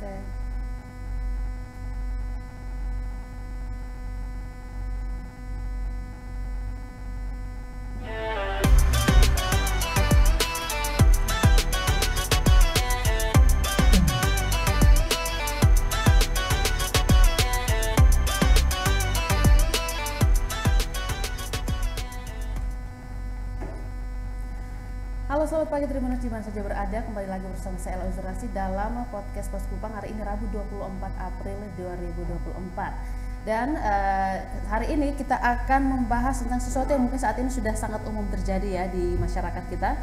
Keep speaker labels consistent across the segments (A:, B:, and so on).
A: Oke. Halo selamat pagi Tribuners di mana saja berada, kembali lagi bersama saya Ella Uzurasi dalam podcast Pos Kupang hari ini Rabu 24 April 2024. Dan hari ini kita akan membahas tentang sesuatu yang mungkin saat ini sudah sangat umum terjadi ya di masyarakat kita,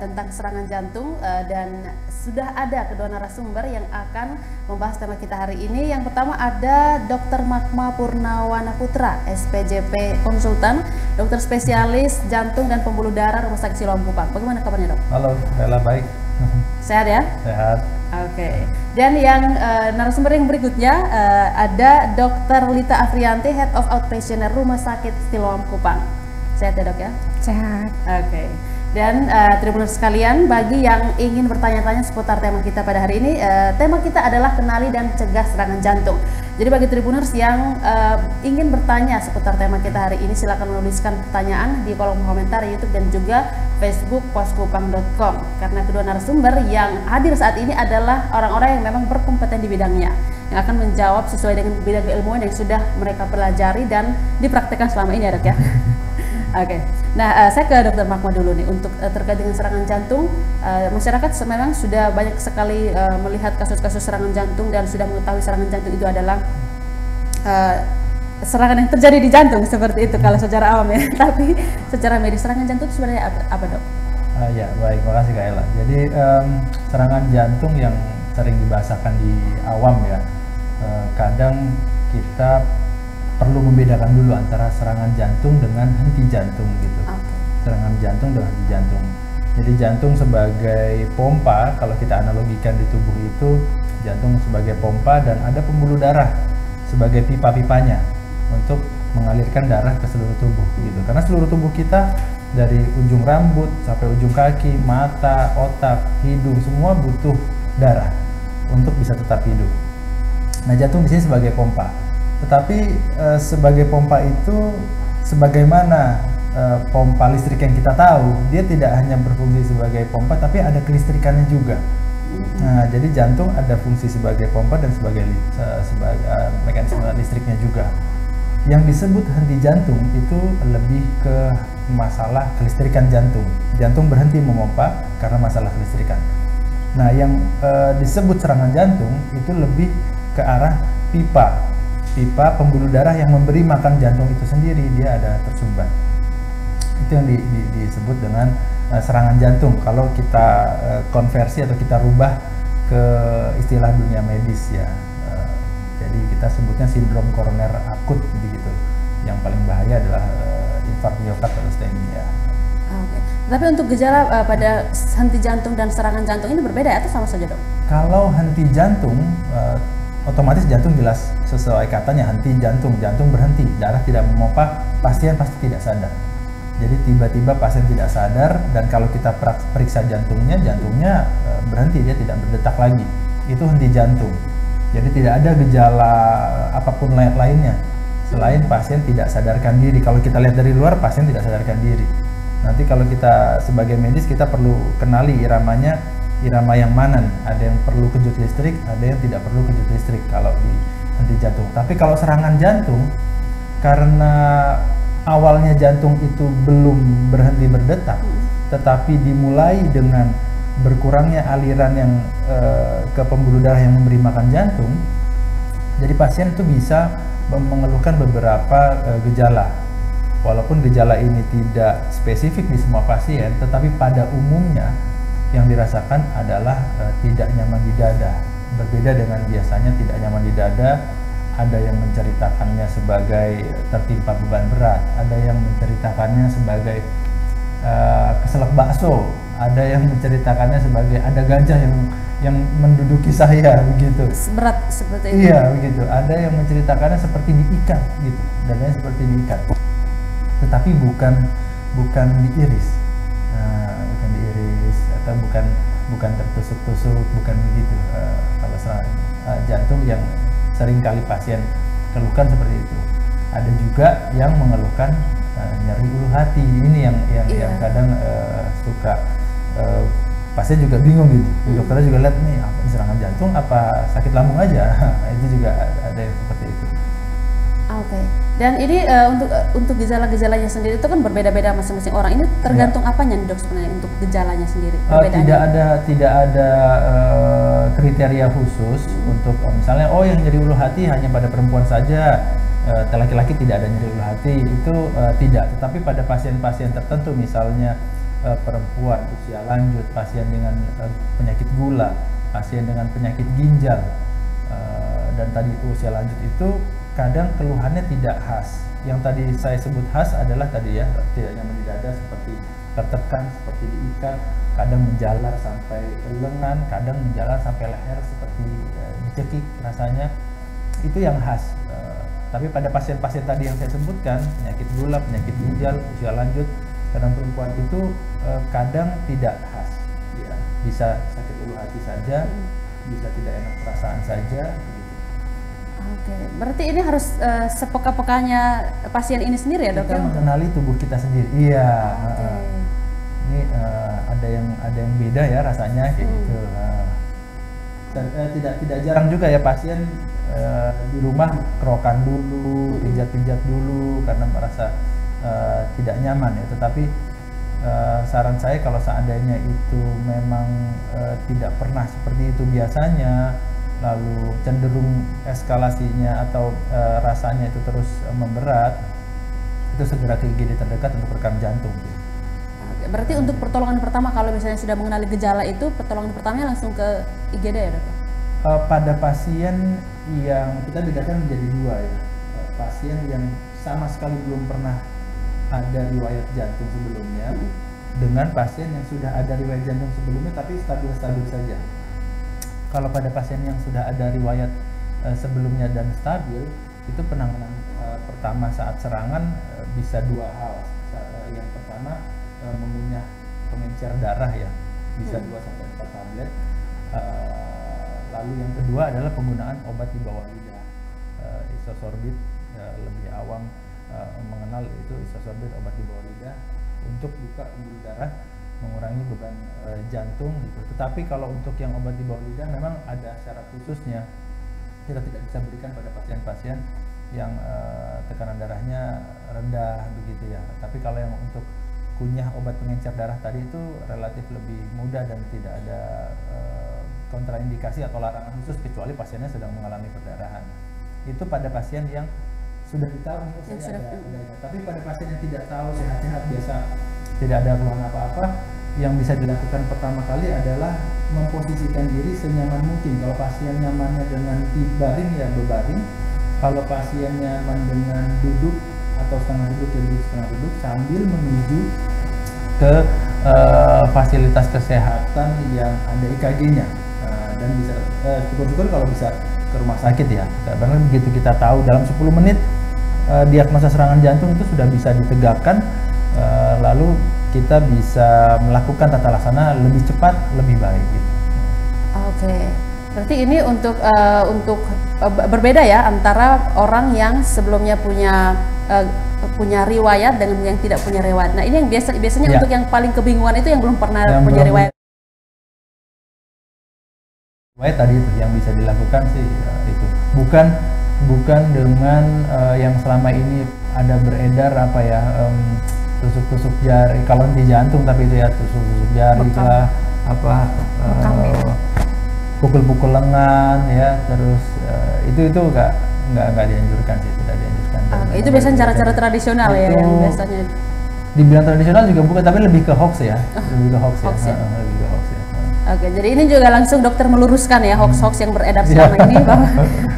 A: tentang serangan jantung, dan sudah ada kedua narasumber yang akan membahas tema kita hari ini. Yang pertama ada Dr. Magma Purnawana Putra, SPJP Konsultan, dokter spesialis jantung dan pembuluh darah Rumah Sakit Siloam Kupang. Bagaimana kabarnya, Dok?
B: Halo, Ella, baik.
A: Sehat ya?
B: Sehat.
A: Oke. Dan yang narasumber yang berikutnya ada Dr. Lita Afrianti, Head of Outpatient Rumah Sakit Siloam Kupang. Sehat ya, Dok ya?
C: Sehat.
A: Oke. Dan Tribuners sekalian, bagi yang ingin bertanya-tanya seputar tema kita pada hari ini, tema kita adalah kenali dan cegah serangan jantung. Jadi bagi Tribuners yang ingin bertanya seputar tema kita hari ini, silakan menuliskan pertanyaan di kolom komentar YouTube dan juga Facebook poskupang.com. Karena kedua narasumber yang hadir saat ini adalah orang-orang yang memang berkompeten di bidangnya, yang akan menjawab sesuai dengan bidang keilmuan yang sudah mereka pelajari dan dipraktekkan selama ini ya, Dok ya. Oke. Nah, saya ke Dr. Magma dulu nih untuk terkait dengan serangan jantung. Masyarakat memang sudah banyak sekali melihat kasus-kasus serangan jantung dan sudah mengetahui serangan jantung itu adalah serangan yang terjadi di jantung seperti itu kalau secara awam ya. Tapi secara medis serangan jantung itu sebenarnya apa, Dok?
B: Ya, baik, makasih Kak Ella. Jadi serangan jantung yang sering dibahasakan di awam ya, kadang kita perlu membedakan dulu antara serangan jantung dengan henti jantung gitu.
A: Okay.
B: Serangan jantung dengan henti jantung. Jadi jantung sebagai pompa, kalau kita analogikan di tubuh itu jantung sebagai pompa dan ada pembuluh darah sebagai pipa-pipanya untuk mengalirkan darah ke seluruh tubuh gitu. Karena seluruh tubuh kita dari ujung rambut sampai ujung kaki, mata, otak, hidung semua butuh darah untuk bisa tetap hidup. Nah, jantung di sini sebagai pompa. Tetapi sebagai pompa itu, sebagaimana pompa listrik yang kita tahu, dia tidak hanya berfungsi sebagai pompa, tapi ada kelistrikannya juga. Nah, jadi jantung ada fungsi sebagai pompa dan sebagai mekanisme listriknya juga. Yang disebut henti jantung itu lebih ke masalah kelistrikan jantung. Jantung berhenti memompa karena masalah kelistrikan. Nah, yang disebut serangan jantung itu lebih ke arah pipa pembuluh darah yang memberi makan jantung itu sendiri, dia ada tersumbat. Itu yang disebut dengan serangan jantung kalau kita konversi atau kita rubah ke istilah dunia medis ya. Jadi kita sebutnya sindrom koroner akut begitu. Yang paling bahaya adalah infark miokard atau STEMI ya.
A: Oke. Tapi untuk gejala pada henti jantung dan serangan jantung ini berbeda atau sama saja, Dok?
B: Kalau henti jantung otomatis jantung jelas sesuai katanya henti jantung berhenti, darah tidak memompa, pasien pasti tidak sadar. Jadi tiba-tiba pasien tidak sadar dan kalau kita periksa jantungnya berhenti, dia tidak berdetak lagi. Itu henti jantung. Jadi tidak ada gejala apapun lainnya selain pasien tidak sadarkan diri. Kalau kita lihat dari luar, pasien tidak sadarkan diri. Nanti kalau kita sebagai medis kita perlu kenali iramanya. Irama yang mana nih? Ada yang perlu kejut listrik, ada yang tidak perlu kejut listrik kalau di henti jantung. Tapi kalau serangan jantung, karena awalnya jantung itu belum berhenti berdetak, tetapi dimulai dengan berkurangnya aliran yang ke pembuluh darah yang memberi makan jantung, jadi pasien itu bisa mengeluhkan beberapa gejala. Walaupun gejala ini tidak spesifik di semua pasien, tetapi pada umumnya yang dirasakan adalah tidak nyaman di dada. Berbeda dengan biasanya tidak nyaman di dada, ada yang menceritakannya sebagai tertimpa beban berat, ada yang menceritakannya sebagai keselak bakso, ada yang menceritakannya sebagai ada gajah yang menduduki saya begitu.
A: Berat seperti itu.
B: Iya begitu. Ada yang menceritakannya seperti diikat gitu, dadanya seperti diikat. Tetapi bukan diiris. Bukan diiris atau bukan tertusuk-tusuk, bukan begitu. Kalau serangan jantung yang sering kali pasien keluhkan seperti itu. Ada juga yang mengeluhkan nyeri ulu hati. Ini yang kadang suka pasien juga bingung gitu. Dokternya juga lihat nih, apa serangan jantung apa sakit lambung aja. Itu juga ada yang seperti itu.
A: Oke. Dan ini untuk gejala-gejalanya sendiri itu kan berbeda-beda masing-masing orang. Ini tergantung apanya nih dok sebenarnya untuk gejalanya sendiri?
B: Tidak ada kriteria khusus untuk misalnya yang nyeri ulu hati hanya pada perempuan saja, laki-laki tidak ada nyeri ulu hati, itu tidak. Tetapi pada pasien-pasien tertentu misalnya perempuan usia lanjut, pasien dengan penyakit gula, pasien dengan penyakit ginjal, dan tadi usia lanjut itu kadang keluhannya tidak khas. Yang tadi saya sebut khas adalah tadi ya, tidak nyaman di dada seperti tertekan, seperti diikat, kadang menjalar sampai lengan, kadang menjalar sampai leher seperti dicekik rasanya. Itu yang khas. Tapi pada pasien-pasien tadi yang saya sebutkan, penyakit gula, penyakit ginjal, usia lanjut, kadang perempuan itu kadang tidak khas. Ya, bisa sakit ulu hati saja, bisa tidak enak perasaan saja.
A: Oke, berarti ini harus sepeka-pekanya pasien ini sendiri ya dok?
B: Kita mengenali tubuh kita sendiri. Iya. Ini ada yang beda ya rasanya kayak gitu. Tidak jarang juga ya pasien di rumah kerokan dulu, pijat-pijat dulu karena merasa tidak nyaman ya. Tetapi saran saya kalau seandainya itu memang tidak pernah seperti itu biasanya, lalu cenderung eskalasinya atau rasanya itu terus memberat, itu segera ke IGD terdekat untuk rekam jantung.
A: Berarti untuk pertolongan pertama kalau misalnya sudah mengenali gejala itu, pertolongan pertamanya langsung ke IGD ya dok?
B: Pada pasien yang kita bedakan menjadi dua ya, pasien yang sama sekali belum pernah ada riwayat jantung sebelumnya, dengan pasien yang sudah ada riwayat jantung sebelumnya tapi stabil-stabil saja. Kalau pada pasien yang sudah ada riwayat sebelumnya dan stabil, itu penanganan pertama saat serangan bisa dua hal. Yang pertama mengunyah pengencer darah ya, bisa 2-4 tablet. Lalu yang kedua adalah penggunaan obat di bawah lidah, isosorbit, lebih awam mengenal itu isosorbit, obat di bawah lidah untuk buka pembuluh darah, mengurangi beban jantung gitu. Tetapi kalau untuk yang obat di bawah lidah memang ada syarat khususnya. Kita tidak bisa berikan pada pasien-pasien yang tekanan darahnya rendah begitu ya. Tapi kalau yang untuk kunyah obat pengencer darah tadi itu relatif lebih mudah dan tidak ada kontraindikasi atau larangan khusus kecuali pasiennya sedang mengalami perdarahan. Itu pada pasien yang sudah ditahu tapi pada pasien yang tidak tahu, sehat-sehat biasa, tidak ada keluhan apa-apa, yang bisa dilakukan pertama kali adalah memposisikan diri senyaman mungkin. Kalau pasien nyamannya dengan baring ya berbaring, kalau pasien nyaman dengan duduk atau setengah duduk ya duduk setengah duduk sambil menuju ke fasilitas kesehatan yang ada IKG-nya, dan bisa syukur-syukur kalau bisa ke rumah sakit ya, karena begitu kita tahu dalam 10 menit diagnosa serangan jantung itu sudah bisa ditegakkan, lalu kita bisa melakukan tata laksana lebih cepat, lebih baik gitu.
A: Oke, berarti ini untuk berbeda ya antara orang yang sebelumnya punya riwayat dengan yang tidak punya riwayat. Nah ini yang biasanya untuk yang paling kebingungan itu yang belum pernah punya riwayat.
B: Riwayat tadi itu yang bisa dilakukan sih itu bukan dengan yang selama ini ada beredar apa ya, tusuk-tusuk jari, kalau di jantung tapi itu ya tusuk-tusuk jari lah, apa pukul-pukul lengan ya, terus itu nggak dianjurkan sih, tidak dianjurkan.
A: Itu biasanya cara-cara tradisional ya yang biasanya
B: dibilang tradisional juga bukan, tapi lebih ke hoax ya, lebih ke hoax ya.
A: Oke, jadi ini juga langsung dokter meluruskan ya hoax-hoax yang beredar selama ini bahwa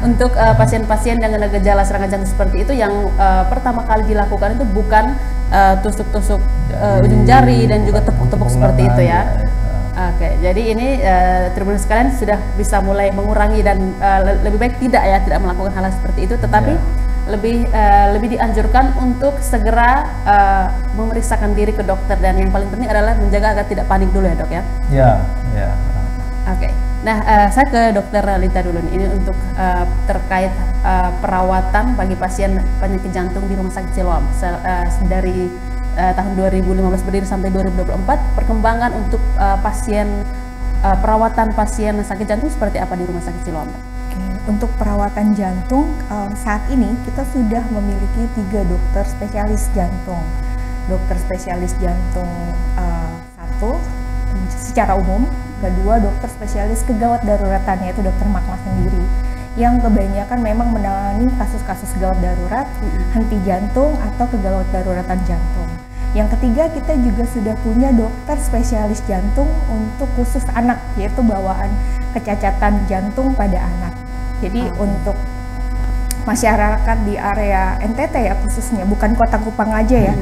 A: untuk pasien-pasien dengan gejala serangan jantung seperti itu yang pertama kali dilakukan itu bukan tusuk-tusuk ujung jari dan juga tepuk-tepuk seperti itu ya. Oke, jadi ini Tribuners sekalian sudah bisa mulai mengurangi dan lebih baik tidak melakukan hal seperti itu, tetapi lebih dianjurkan untuk segera memeriksakan diri ke dokter, dan yang paling penting adalah menjaga agar tidak panik dulu ya dok ya.
B: Ya.
A: Oke. Nah, saya ke dokter Lita dulu nih. Ini untuk terkait perawatan bagi pasien penyakit jantung di Rumah Sakit Siloam dari tahun 2015 berdiri sampai 2024. Perkembangan untuk perawatan pasien sakit jantung seperti apa di Rumah Sakit Siloam?
C: Untuk perawatan jantung, saat ini kita sudah memiliki 3 dokter spesialis jantung. Dokter spesialis jantung 1 secara umum, kedua dokter spesialis kegawat daruratan, yaitu dokter Magma sendiri, yang kebanyakan memang menangani kasus-kasus gawat darurat, henti jantung atau kegawat daruratan jantung. Yang ketiga, kita juga sudah punya dokter spesialis jantung untuk khusus anak, yaitu bawaan kecacatan jantung pada anak. Jadi untuk masyarakat di area NTT ya khususnya, bukan Kota Kupang aja ya,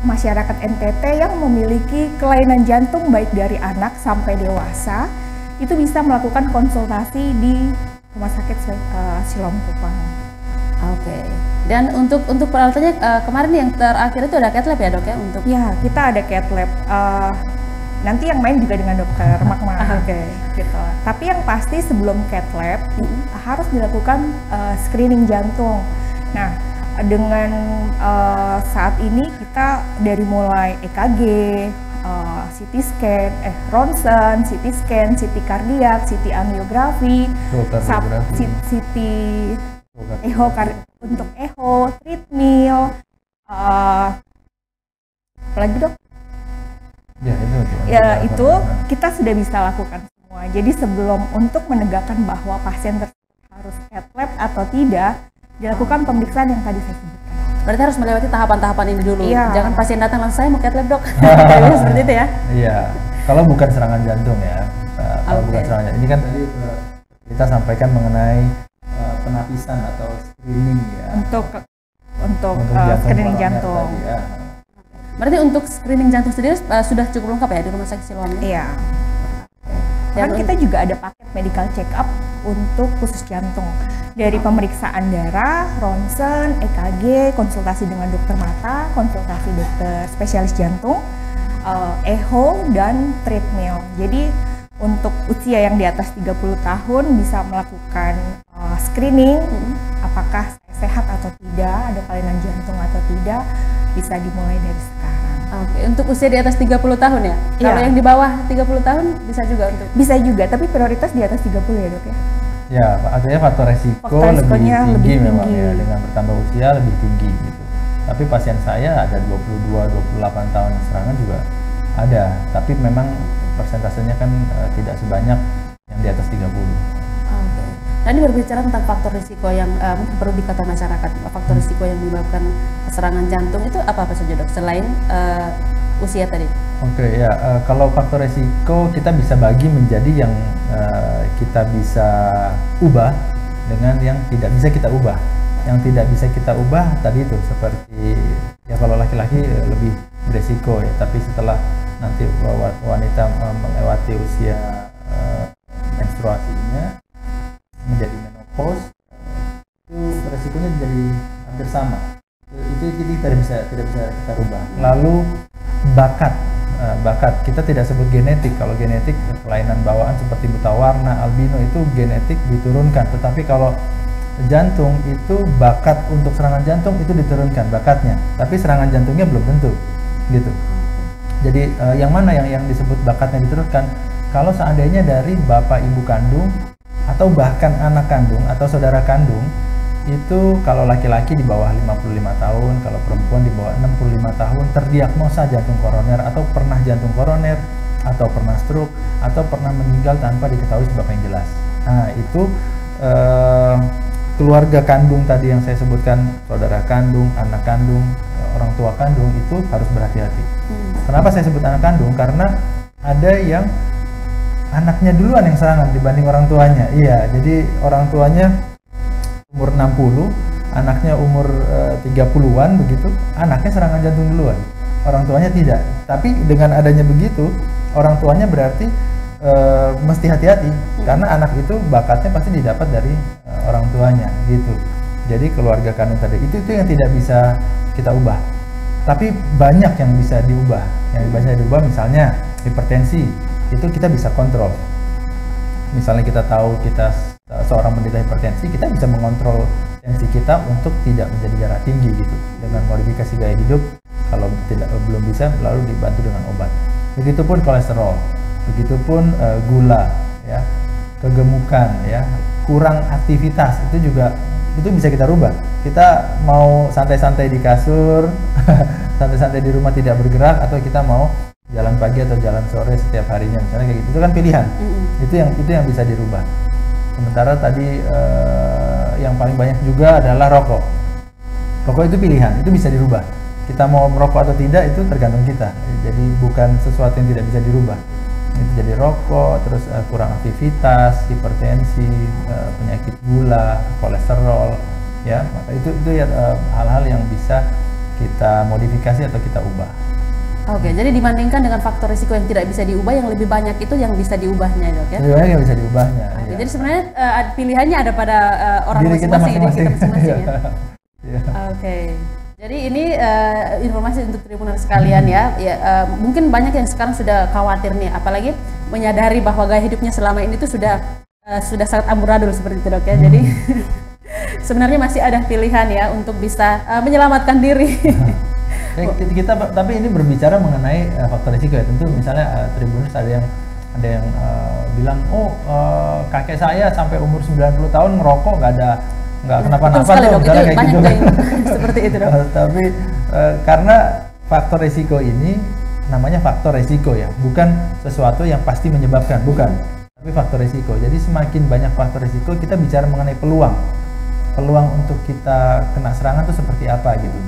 C: masyarakat NTT yang memiliki kelainan jantung baik dari anak sampai dewasa, itu bisa melakukan konsultasi di Rumah Sakit Siloam Kupang.
A: Oke. Dan untuk peralatannya kemarin yang terakhir itu ada cath lab ya dok ya untuk?
C: Ya, kita ada cath lab. Nanti yang main juga dengan dokter Magma. Gitu. Tapi yang pasti sebelum cath lab harus dilakukan screening jantung. Nah, dengan saat ini kita dari mulai EKG, CT scan, ronsen, CT scan, CT kardiak, CT angiografi, CT echo untuk echo, treadmill, apalagi dok? Itu kita sudah bisa lakukan semua. Jadi sebelum untuk menegakkan bahwa pasien tersebut harus cath lab atau tidak, dilakukan pemeriksaan yang tadi saya sebutkan.
A: Berarti harus melewati tahapan-tahapan ini dulu.
C: Iya.
A: Jangan pasien datang langsung saya mau cath lab dok. Seperti itu ya?
B: Iya. Kalau bukan serangan jantung ya. Kalau bukan serangan jantung. Ini kan tadi kita sampaikan mengenai penapisan atau screening ya.
C: Untuk screening jantung.
B: Tadi, ya.
A: Berarti untuk screening jantung sendiri sudah cukup lengkap ya di Rumah Sakit Siloam?
C: Iya. Dan kita juga ada paket medical check up untuk khusus jantung. Dari pemeriksaan darah, ronsen, EKG, konsultasi dengan dokter mata, konsultasi dokter spesialis jantung, echo, dan treadmill. Jadi untuk usia yang di atas 30 tahun bisa melakukan screening, apakah sehat atau tidak, ada kelainan jantung atau tidak, bisa dimulai dari sekarang.
A: Oke, untuk usia di atas 30 tahun ya? Kalau yang di bawah 30 tahun bisa juga untuk?
C: Bisa juga, tapi prioritas di atas 30 ya dok ya?
B: Ya, artinya faktor resiko lebih tinggi memang ya, dengan bertambah usia lebih tinggi gitu. Tapi pasien saya ada 22-28 tahun serangan juga ada, tapi memang persentasenya kan tidak sebanyak yang di atas 30.
A: Oke. Nah, ini berbicara tentang faktor risiko yang mungkin perlu diketahui masyarakat. Faktor risiko yang menyebabkan serangan jantung itu apa saja dok, selain usia tadi?
B: Oke, ya, kalau faktor risiko kita bisa bagi menjadi yang kita bisa ubah dengan yang tidak bisa kita ubah. Yang tidak bisa kita ubah tadi itu seperti ya kalau laki-laki lebih beresiko ya, tapi setelah nanti wanita melewati usia menstruasinya menjadi menopause, itu resikonya jadi hampir sama. Itu tidak bisa kita ubah. Lalu bakat kita tidak sebut genetik. Kalau genetik kelainan bawaan seperti buta warna, albino itu genetik diturunkan. Tetapi kalau jantung itu bakat untuk serangan jantung itu diturunkan bakatnya, tapi serangan jantungnya belum tentu gitu. Jadi yang mana yang disebut bakatnya diturunkan? Kalau seandainya dari bapak ibu kandung atau bahkan anak kandung atau saudara kandung, itu kalau laki-laki di bawah 55 tahun, kalau perempuan di bawah 65 tahun terdiagnosa jantung koroner atau pernah jantung koroner atau pernah stroke atau pernah meninggal tanpa diketahui sebab yang jelas. Nah, itu keluarga kandung tadi yang saya sebutkan, saudara kandung, anak kandung, orang tua kandung itu harus berhati-hati. Kenapa saya sebut anak kandung? Karena ada yang anaknya duluan yang serangan dibanding orang tuanya. Iya, jadi orang tuanya umur 60, anaknya umur 30-an begitu, anaknya serangan jantung duluan. Orang tuanya tidak. Tapi dengan adanya begitu, orang tuanya berarti mesti hati-hati karena anak itu bakatnya pasti didapat dari orang tuanya gitu. Jadi keluarga kandung tadi itu yang tidak bisa kita ubah. Tapi banyak yang bisa diubah. Yang bisa diubah misalnya hipertensi, itu kita bisa kontrol. Misalnya kita tahu kita seorang penderita hipertensi, kita bisa mengontrol tensi kita untuk tidak menjadi darah tinggi gitu dengan modifikasi gaya hidup. Kalau belum bisa, lalu dibantu dengan obat. Begitupun kolesterol, begitupun gula, ya, kegemukan, ya, kurang aktivitas, itu juga itu bisa kita rubah. Kita mau santai-santai di kasur, santai-santai di rumah tidak bergerak, atau kita mau jalan pagi atau jalan sore setiap harinya, misalnya kayak gitu. Itu kan pilihan. Itu yang bisa dirubah. Sementara tadi yang paling banyak juga adalah rokok. Rokok itu pilihan, itu bisa dirubah. Kita mau merokok atau tidak itu tergantung kita. Jadi bukan sesuatu yang tidak bisa dirubah. Itu jadi rokok, terus kurang aktivitas, hipertensi, penyakit gula, kolesterol, ya. Maka itu ya hal-hal yang bisa kita modifikasi atau kita ubah.
A: Oke, jadi dibandingkan dengan faktor risiko yang tidak bisa diubah, yang lebih banyak itu yang bisa diubahnya, Dok, ya?
B: Lebih banyak yang bisa diubahnya.
A: Oke,
B: ya.
A: Jadi sebenarnya pilihannya ada pada orang
B: Diri kita
A: masing-masing,
B: masing-masing.
A: ya.
B: Ya.
A: Oke. Jadi ini informasi untuk Tribuner sekalian ya. Mungkin banyak yang sekarang sudah khawatir nih, apalagi menyadari bahwa gaya hidupnya selama ini tuh sudah sangat amburadul seperti itu, Dok, ya. Jadi sebenarnya masih ada pilihan ya untuk bisa menyelamatkan diri.
B: Kita tapi ini berbicara mengenai faktor risiko ya. Tentu misalnya Tribuners ada yang bilang, kakek saya sampai umur 90 tahun ngerokok nggak kenapa-napa tuh, misalnya kayak gitu kan.
A: Seperti itu, Dok.
B: Tapi karena faktor risiko ini namanya faktor risiko ya, bukan sesuatu yang pasti menyebabkan, bukan. Tapi faktor risiko. Jadi semakin banyak faktor risiko, kita bicara mengenai peluang untuk kita kena serangan itu seperti apa gitu.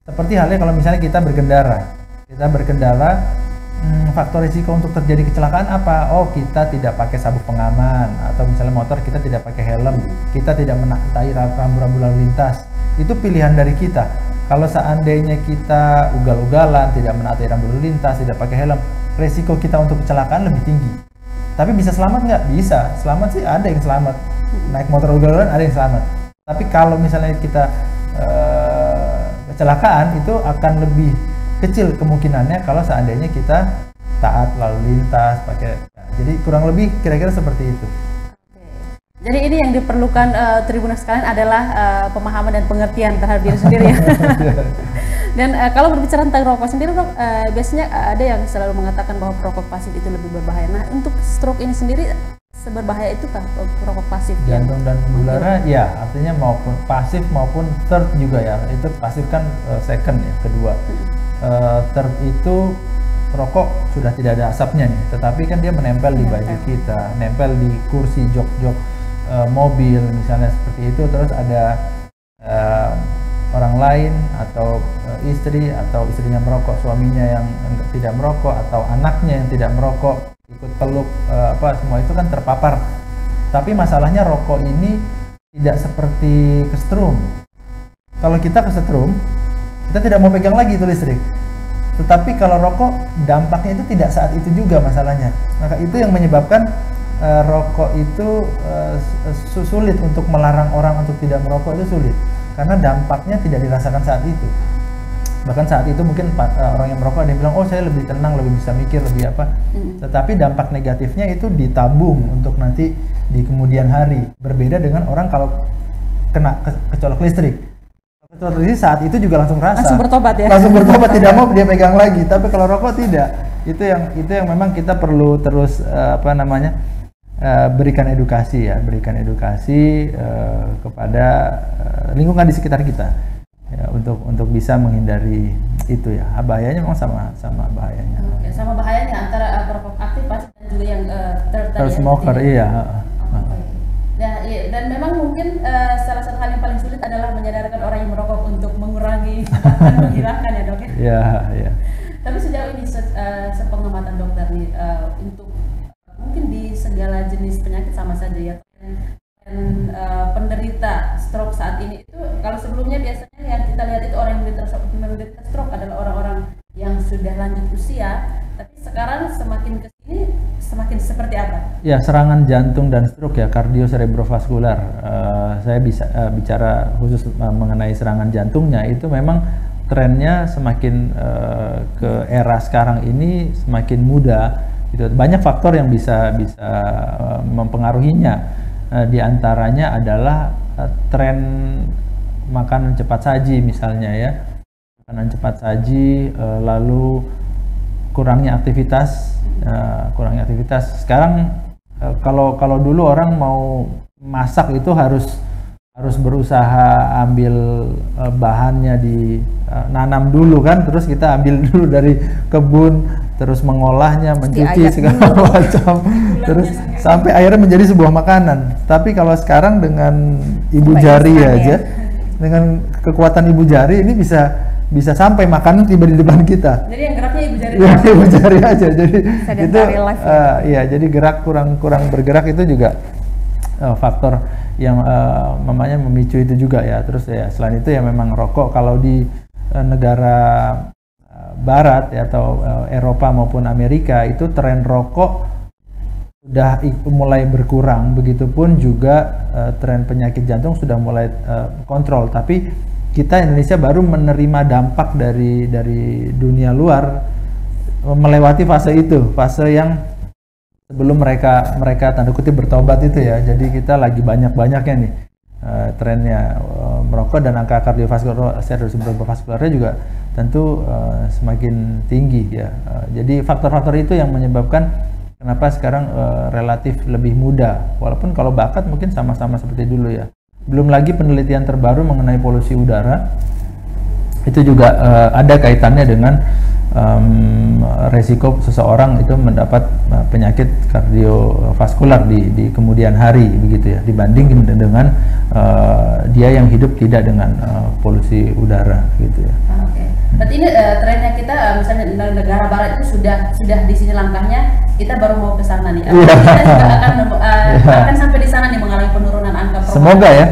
B: Seperti halnya kalau misalnya kita berkendara, faktor risiko untuk terjadi kecelakaan apa? Oh, kita tidak pakai sabuk pengaman, atau misalnya motor kita tidak pakai helm, kita tidak menaati rambu-rambu lalu lintas. Itu pilihan dari kita. Kalau seandainya kita ugal-ugalan, tidak menaati rambu lalu lintas, tidak pakai helm, risiko kita untuk kecelakaan lebih tinggi. Tapi bisa selamat nggak? Bisa. Selamat sih ada yang selamat. Naik motor ugal-ugalan ada yang selamat. Tapi kalau misalnya kita kecelakaan, itu akan lebih kecil kemungkinannya kalau seandainya kita taat lalu lintas pakai. Jadi kurang lebih kira-kira seperti itu.
A: Jadi ini yang diperlukan Tribuners sekalian adalah pemahaman dan pengertian terhadap diri sendiri ya. Dan kalau berbicara tentang rokok sendiri, Dok, biasanya ada yang selalu mengatakan bahwa perokok pasif itu lebih berbahaya. Nah, untuk stroke ini sendiri seberbahaya itu kah perokok pasif?
B: Jantung dan pembuluh darah, ya, artinya maupun pasif maupun third juga ya. Itu pasif kan second ya, kedua. Third itu rokok sudah tidak ada asapnya nih, tetapi kan dia menempel di baju kita, nempel di kursi jok-jok mobil misalnya seperti itu. Terus ada orang lain atau istri atau istrinya merokok, suaminya yang tidak merokok, atau anaknya yang tidak merokok ikut peluk, semua itu kan terpapar. Tapi masalahnya rokok ini tidak seperti kesetrum. Kalau kita kesetrum, kita tidak mau pegang lagi itu listrik. Tetapi kalau rokok, dampaknya itu tidak saat itu juga masalahnya. Maka itu yang menyebabkan rokok itu sulit untuk melarang orang untuk tidak merokok, itu sulit. Karena dampaknya tidak dirasakan saat itu. Bahkan saat itu mungkin orang yang merokok ada yang bilang, oh saya lebih tenang, lebih bisa mikir, lebih apa. Tetapi dampak negatifnya itu ditabung untuk nanti di kemudian hari. Berbeda dengan orang kalau kena kecolok listrik. Kecolok listrik saat itu juga langsung rasa.
A: Langsung bertobat ya? Langsung
B: bertobat, tidak mau dia pegang lagi. Tapi kalau rokok tidak. Itu yang memang kita perlu terus berikan edukasi ya, kepada lingkungan di sekitar kita ya, untuk bisa menghindari itu ya. Bahayanya memang sama bahayanya.
A: Oke, sama bahayanya antara perokok aktif pasif dan juga yang
B: third smoker, iya.
A: Dan memang mungkin salah satu hal yang paling sulit adalah menyadarkan orang yang merokok untuk mengurangi bahkan menghilangkan ya, Dok ya.
B: Iya.
A: Tapi sejauh ini sepengamatan dokter nih, untuk mungkin di segala jenis penyakit sama saja ya, dan penderita stroke saat ini itu, kalau sebelumnya biasanya yang kita lihat itu orang yang menderita stroke adalah orang-orang yang sudah lanjut usia, tapi sekarang semakin kesini semakin seperti apa?
B: Ya, serangan jantung dan stroke ya, kardioserebrovaskular. Saya bisa bicara khusus mengenai serangan jantungnya, itu memang trennya semakin ke era sekarang ini semakin muda. Gitu. Banyak faktor yang bisa mempengaruhinya. Di antaranya adalah tren makanan cepat saji misalnya ya, makanan cepat saji, lalu kurangnya aktivitas. Sekarang kalau dulu orang mau masak itu harus berusaha ambil bahannya nanam dulu kan, terus kita ambil dulu dari kebun, terus mengolahnya, mencuci segala macam, terus sampai akhirnya menjadi sebuah makanan. Tapi kalau sekarang dengan ibu jari aja, dengan kekuatan ibu jari ini bisa sampai makanan tiba di depan kita.
A: Jadi yang geraknya ibu jari.
B: Ya, ibu jari aja. Jadi itu
C: ya,
B: jadi gerak kurang bergerak itu juga faktor yang mamanya memicu itu juga ya. Terus ya selain itu ya memang rokok kalau di negara barat ya, atau Eropa maupun Amerika itu tren rokok sudah mulai berkurang. Begitupun juga tren penyakit jantung sudah mulai kontrol. Tapi kita Indonesia baru menerima dampak dari dunia luar, melewati fase itu, fase yang sebelum mereka tanda kutip bertobat itu ya. Jadi kita lagi banyak-banyaknya nih trennya merokok, dan angka kardiovaskularnya juga tentu semakin tinggi ya. Jadi faktor-faktor itu yang menyebabkan kenapa sekarang relatif lebih muda, walaupun kalau bakat mungkin sama-sama seperti dulu ya. Belum lagi penelitian terbaru mengenai polusi udara, itu juga ada kaitannya dengan resiko seseorang itu mendapat penyakit kardiovaskular di kemudian hari begitu ya, dibanding dengan dia yang hidup tidak dengan polusi udara gitu ya.
A: Oke. Berarti ini trennya kita misalnya di negara barat itu sudah di sini langkahnya, kita baru mau ke sana nih. Kita juga akan sampai di sana nih mengalami penurunan angka.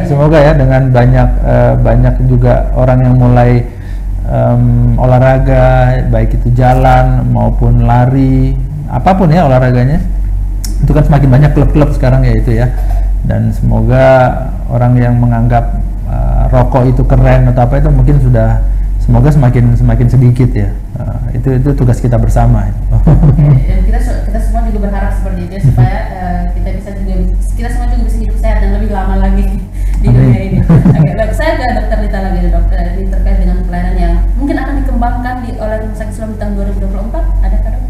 B: Semoga ya dengan banyak juga orang yang mulai olahraga, baik itu jalan maupun lari, apapun ya olahraganya, itu kan semakin banyak klub-klub sekarang ya itu ya. Dan semoga orang yang menganggap rokok itu keren atau apa itu mungkin semoga semakin sedikit ya. Itu tugas kita bersama.
A: Dan kita semua juga berharap seperti itu ya, supaya kita semua juga bisa hidup sehat dan lebih lama lagi di dunia ini. Oke, baik, saya ke Dokter Lita lagi, dokter, ini terkait dengan pelayanan yang mungkin akan dikembangkan oleh Rumah Sakit Siloam di tahun 2024, adakah dok?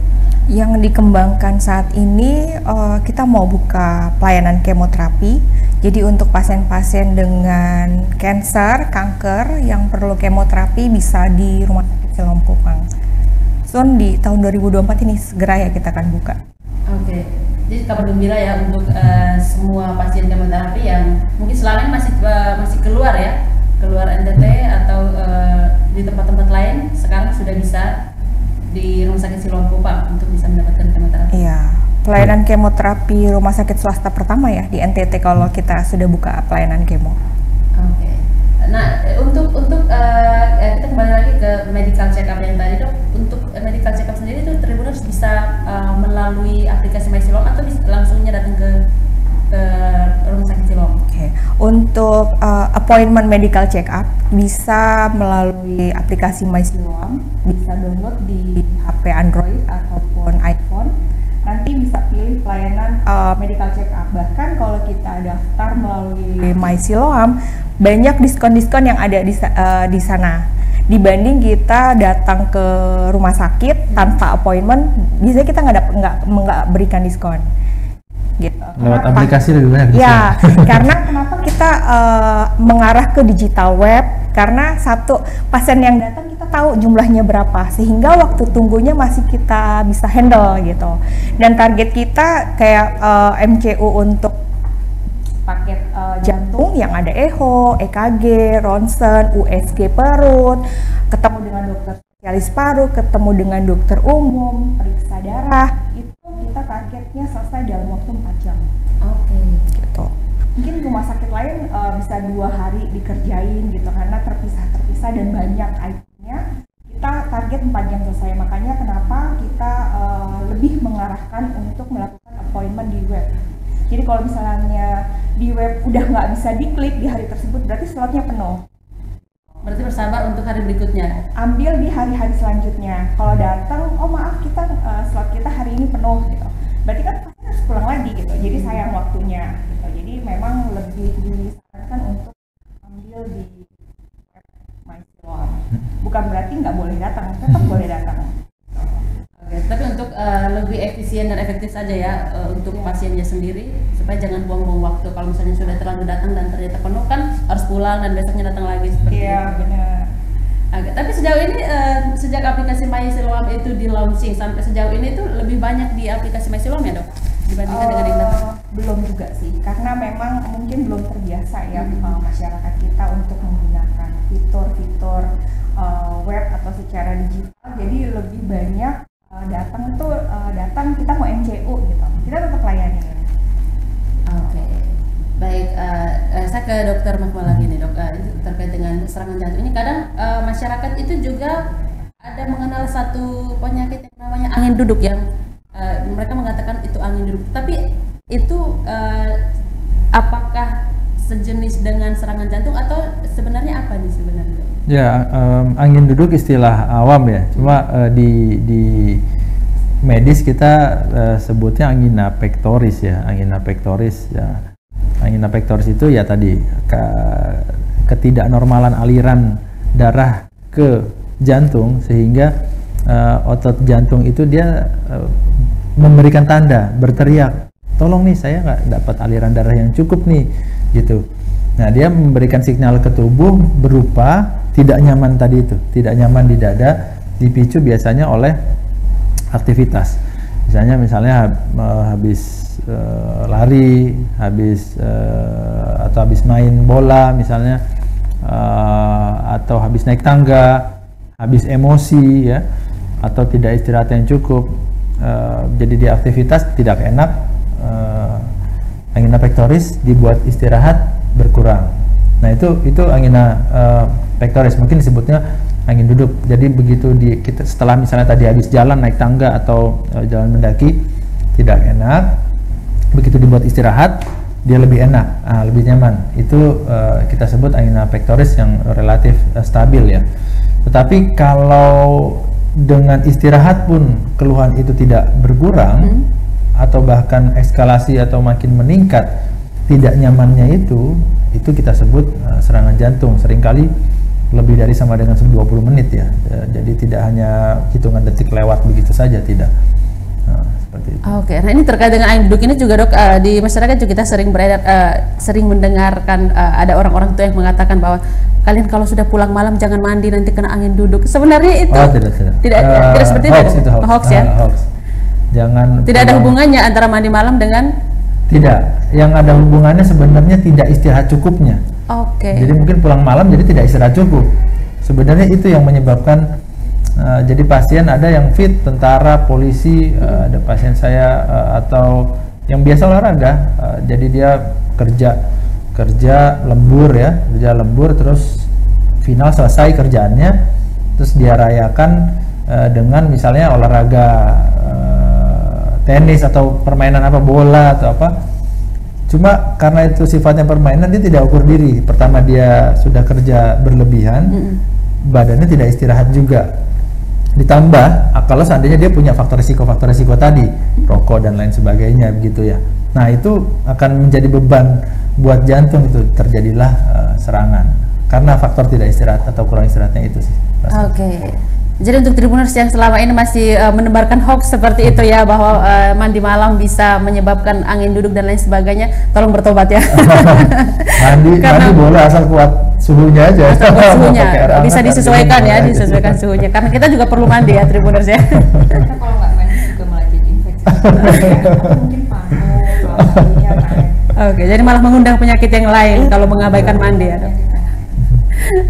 C: Yang dikembangkan saat ini kita mau buka pelayanan kemoterapi. Jadi untuk pasien-pasien dengan kanker yang perlu kemoterapi bisa di Rumah Sakit Siloam Kupang. Soon di tahun 2024 ini segera ya kita akan buka.
A: Oke. Jadi kabar gembira ya untuk semua pasien kemoterapi yang mungkin selama ini masih keluar NTT atau di tempat-tempat lain, sekarang sudah bisa di Rumah Sakit Siloam Kupang untuk bisa mendapatkan kemoterapi.
C: Iya, pelayanan kemoterapi rumah sakit swasta pertama ya di NTT kalau kita sudah buka pelayanan kemo.
A: Oke. Nah, untuk kita kembali lagi ke medical check up yang tadi dok. Untuk medical check up sendiri itu Tribuners bisa melalui aplikasi MySiloam atau langsungnya datang ke Rumah Sakit Siloam?
C: Oke. Untuk appointment medical check up bisa melalui aplikasi MySiloam, bisa download di HP Android ataupun iPhone. Nanti bisa pilih pelayanan medical check up. Bahkan kalau kita daftar melalui MySiloam, banyak diskon-diskon yang ada di sana. Dibanding kita datang ke rumah sakit tanpa appointment, biasanya kita nggak berikan diskon. Gitu.
B: Lewat aplikasi lebih banyak diskon.
C: Ya, karena kenapa kita mengarah ke digital web? Karena satu, pasien yang datang kita tahu jumlahnya berapa, sehingga waktu tunggunya masih kita bisa handle gitu. Dan target kita kayak MCU untuk paket jantung yang ada echo, EKG, ronsen, USG perut, ketemu dengan dokter spesialis paru, ketemu dengan dokter umum, periksa darah, itu kita targetnya selesai dalam waktu 4 jam.
A: Oke.
C: Gitu. Mungkin rumah sakit lain bisa 2 hari dikerjain gitu karena terpisah dan banyak itemnya. Kita target 4 jam selesai, makanya kenapa kita lebih mengarahkan untuk melakukan appointment di web. Jadi kalau misalnya di web udah nggak bisa diklik di hari tersebut, berarti slotnya penuh.
A: Berarti bersabar untuk hari berikutnya.
C: Ambil di hari-hari selanjutnya. Kalau datang, oh maaf kita slot kita hari ini penuh gitu. Berarti kan pasti harus pulang lagi gitu. Jadi sayang waktunya gitu. Jadi memang lebih disarankan untuk ambil di web MySiloam. Bukan berarti nggak boleh datang, tetap boleh datang.
A: Oke, tapi untuk lebih efisien dan efektif saja ya untuk pasiennya sendiri, supaya jangan buang-buang waktu. Kalau misalnya sudah terlanjur datang dan ternyata penuh kan harus pulang dan besoknya datang lagi seperti itu.
C: Iya benar.
A: Oke, tapi sejauh ini sejak aplikasi MySiloam itu di launching sampai sejauh ini tuh lebih banyak di aplikasi MySiloam ya dok dibandingkan dengan yang lain?
C: Belum juga sih, karena memang mungkin belum terbiasa ya masyarakat kita untuk menggunakan fitur-fitur web atau secara digital. Jadi lebih banyak datang kita mau MCU gitu, kita tetap layani.
A: Oke, baik. Saya ke dokter Mahmud lagi nih dok, terkait dengan serangan jantung ini. Kadang masyarakat itu juga ada mengenal satu penyakit yang namanya angin duduk yang mereka mengatakan itu angin duduk. Tapi itu apakah sejenis dengan serangan jantung atau sebenarnya apa nih sebenarnya?
B: Ya, angin duduk istilah awam ya. Cuma di medis kita sebutnya angina pectoris ya. Angina pectoris ya. Angina pectoris itu ya tadi ketidaknormalan aliran darah ke jantung sehingga otot jantung itu dia memberikan tanda, berteriak, tolong nih saya nggak dapat aliran darah yang cukup nih gitu. Nah, dia memberikan signal ke tubuh berupa tidak nyaman tadi itu, tidak nyaman di dada, dipicu biasanya oleh aktivitas. Misalnya habis lari, atau habis main bola misalnya, atau habis naik tangga, habis emosi ya, atau tidak istirahat yang cukup. Jadi di aktivitas tidak enak, angina pectoris dibuat istirahat berkurang. Nah itu angina pectoris, mungkin disebutnya angin duduk. Jadi begitu kita setelah misalnya tadi habis jalan naik tangga atau jalan mendaki tidak enak, begitu dibuat istirahat dia lebih enak, lebih nyaman. Itu kita sebut angina pectoris yang relatif stabil ya. Tetapi kalau dengan istirahat pun keluhan itu tidak berkurang atau bahkan eskalasi atau makin meningkat, tidak nyamannya itu kita sebut serangan jantung. Seringkali lebih dari sama dengan 20 menit ya. Jadi tidak hanya hitungan detik lewat begitu saja, tidak. Seperti itu.
A: Oke, nah ini terkait dengan angin duduk ini juga dok, di masyarakat juga kita sering beredar, sering mendengarkan ada orang-orang tua yang mengatakan bahwa kalian kalau sudah pulang malam jangan mandi nanti kena angin duduk. Sebenarnya itu tidak seperti itu, hoax ya.
B: Hoax. Jangan.
A: Tidak ada hubungannya antara mandi malam dengan.
B: Tidak, yang ada hubungannya sebenarnya tidak istirahat cukupnya.
A: Oke.
B: Jadi mungkin pulang malam jadi tidak istirahat cukup. Sebenarnya itu yang menyebabkan. Jadi pasien ada yang fit, tentara, polisi, ada pasien saya atau yang biasa olahraga. Jadi dia kerja lembur ya, kerja lembur terus final selesai kerjaannya, terus dia rayakan dengan misalnya olahraga tenis atau permainan apa, bola atau apa. Cuma karena itu sifatnya permainan, dia tidak ukur diri. Pertama dia sudah kerja berlebihan, badannya tidak istirahat juga. Ditambah kalau seandainya dia punya faktor risiko tadi, rokok dan lain sebagainya begitu ya. Nah itu akan menjadi beban buat jantung, itu terjadilah serangan karena faktor tidak istirahat atau kurang istirahatnya itu sih. Oke.
A: Jadi untuk Tribuners yang selama ini masih menebarkan hoax seperti itu ya, bahwa mandi malam bisa menyebabkan angin duduk dan lain sebagainya, tolong bertobat ya.
B: mandi boleh asal kuat suhunya aja.
A: Suhunya bisa disesuaikan ya, disesuaikan suhunya. Karena kita juga perlu mandi ya Tribuners ya.
C: Kita kalau nggak mandi juga malah jadi infeksi. Mungkin panas.
A: Oke, jadi malah mengundang penyakit yang lain kalau mengabaikan mandi ya dok.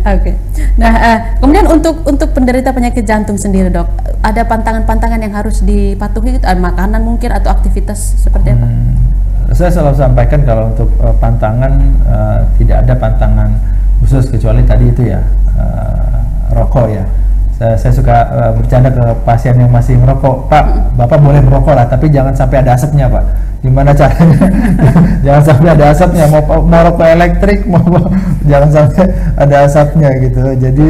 A: Oke. Nah, kemudian untuk penderita penyakit jantung sendiri dok, ada pantangan-pantangan yang harus dipatuhi, makanan mungkin atau aktivitas seperti apa?
B: Saya selalu sampaikan kalau untuk pantangan tidak ada pantangan khusus kecuali tadi itu ya, rokok ya. Saya suka bercanda ke pasien yang masih merokok, Pak, Bapak boleh merokok lah, tapi jangan sampai ada asapnya Pak. gimana caranya jangan sampai ada asapnya, mau rokok elektrik jangan sampai ada asapnya gitu. Jadi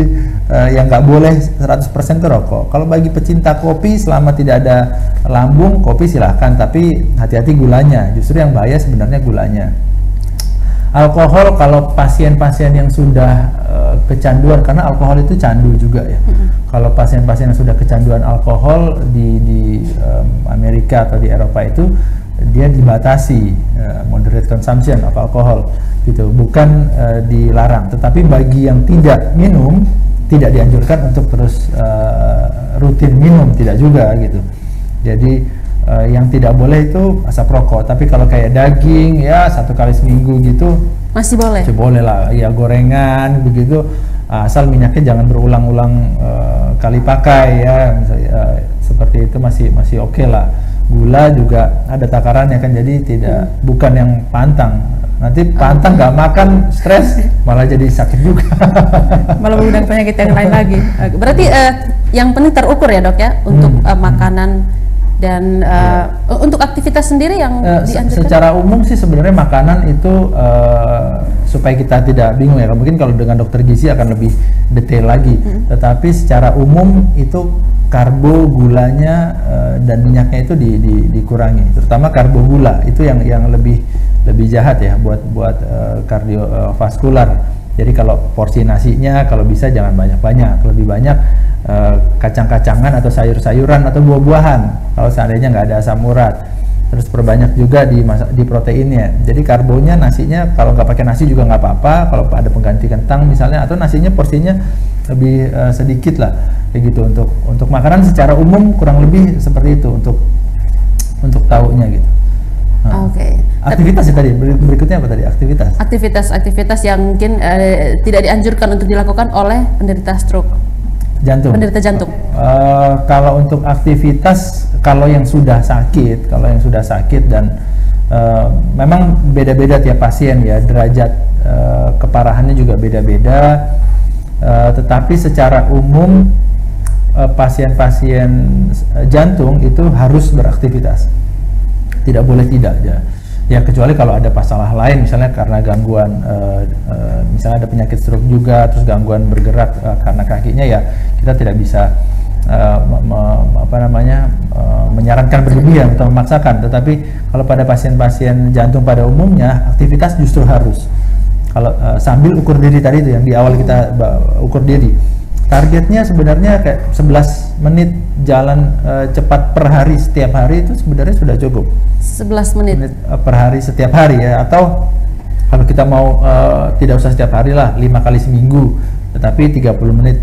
B: yang nggak boleh 100% itu rokok. Kalau bagi pecinta kopi, selama tidak ada lambung, kopi silahkan, tapi hati-hati gulanya, justru yang bahaya sebenarnya gulanya. Alkohol, kalau pasien-pasien yang sudah kecanduan, karena alkohol itu candu juga ya. Kalau pasien-pasien yang sudah kecanduan alkohol di Amerika atau di Eropa itu dia dibatasi moderate consumption of alcohol gitu, bukan dilarang. Tetapi bagi yang tidak minum, tidak dianjurkan untuk terus rutin minum, tidak juga gitu. Jadi yang tidak boleh itu asap rokok, tapi kalau kayak daging ya 1 kali seminggu gitu
A: masih boleh.
B: Boleh lah, ya gorengan begitu, asal minyaknya jangan berulang-ulang kali pakai ya, misalnya, seperti itu masih oke lah. Gula juga ada takarannya kan, jadi tidak bukan yang pantang. Nanti pantang nggak makan, stres, malah jadi sakit juga.
A: Malah mengundang penyakit yang lain lagi. Berarti yang penting terukur ya dok ya, untuk makanan dan untuk aktivitas sendiri yang dianjurkan?
B: Secara umum sih sebenarnya makanan itu supaya kita tidak bingung ya. Mungkin kalau dengan dokter gizi akan lebih detail lagi. Tetapi secara umum itu karbo, gulanya dan minyaknya itu dikurangi. Terutama karbo gula itu yang lebih jahat ya buat kardiovaskular. Jadi kalau porsi nasinya kalau bisa jangan banyak-banyak, lebih banyak kacang-kacangan atau sayur-sayuran atau buah-buahan kalau seandainya nggak ada asam urat. Terus perbanyak juga di proteinnya. Jadi karbonya, nasinya kalau nggak pakai nasi juga nggak apa-apa, kalau ada pengganti kentang misalnya, atau nasinya porsinya lebih sedikit lah kayak gitu. Untuk makanan secara umum kurang lebih seperti itu untuk taunya gitu.
A: Oke.
B: Aktivitas ya tadi, berikutnya apa tadi? Aktivitas
A: yang mungkin tidak dianjurkan untuk dilakukan oleh penderita stroke penderita jantung.
B: Kalau untuk aktivitas, kalau yang sudah sakit dan memang beda-beda tiap pasien ya, derajat keparahannya juga beda-beda, tetapi secara umum pasien-pasien jantung itu harus beraktivitas, tidak boleh tidak ya, kecuali kalau ada masalah lain, misalnya karena gangguan misalnya ada penyakit stroke juga, terus gangguan bergerak karena kakinya, ya kita tidak bisa menyarankan berlebihan atau memaksakan. Tetapi kalau pada pasien-pasien jantung pada umumnya, aktivitas justru harus. Kalau sambil ukur diri tadi itu yang di awal kita ukur diri, targetnya sebenarnya kayak 11 menit jalan cepat per hari setiap hari itu sebenarnya sudah cukup.
A: 11 menit
B: per hari setiap hari ya, atau kalau kita mau tidak usah setiap hari lah, 5 kali seminggu, tetapi 30 menit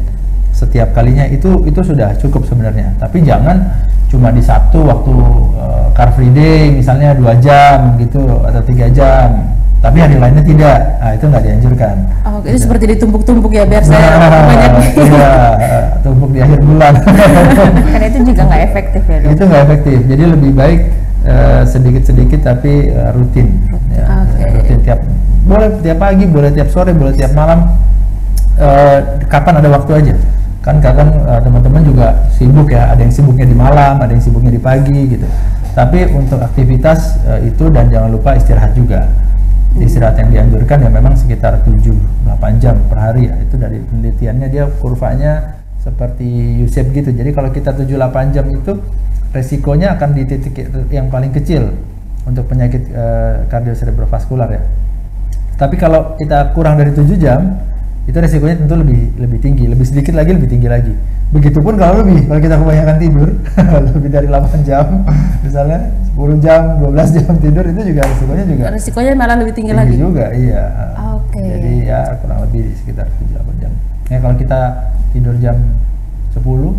B: setiap kalinya itu sudah cukup sebenarnya. Tapi jangan cuma di Sabtu waktu car free day misalnya 2 jam gitu atau 3 jam, tapi hari lainnya tidak. Nah, itu nggak dianjurkan.
A: Oh, itu seperti ditumpuk-tumpuk ya, biar saya banyak.
B: Iya, tumpuk di akhir bulan.
C: Karena itu juga nggak efektif ya dok?
B: Itu nggak efektif, jadi lebih baik sedikit-sedikit tapi rutin. Ya, rutin boleh tiap pagi, boleh tiap sore, boleh tiap malam, kapan ada waktu aja. Kan kadang teman-teman juga sibuk ya, ada yang sibuknya di malam, ada yang sibuknya di pagi gitu. Tapi untuk aktivitas itu, dan jangan lupa istirahat juga. Istirahat yang dianjurkan ya memang sekitar 7-8 jam per hari ya. Itu dari penelitiannya, dia kurvanya seperti U-shape gitu. Jadi kalau kita 7-8 jam itu resikonya akan di titik yang paling kecil untuk penyakit kardiocerebrovaskular ya. Tapi kalau kita kurang dari 7 jam, itu resikonya tentu lebih tinggi, lebih sedikit lagi lebih tinggi lagi. Begitupun kalau kita kebanyakan tidur lebih dari 8 jam, misalnya 10 jam, 12 jam tidur, itu juga resikonya
A: malah lebih tinggi lagi
B: juga, iya. Jadi ya kurang lebih sekitar 7-8 jam. Ya kalau kita tidur jam 10,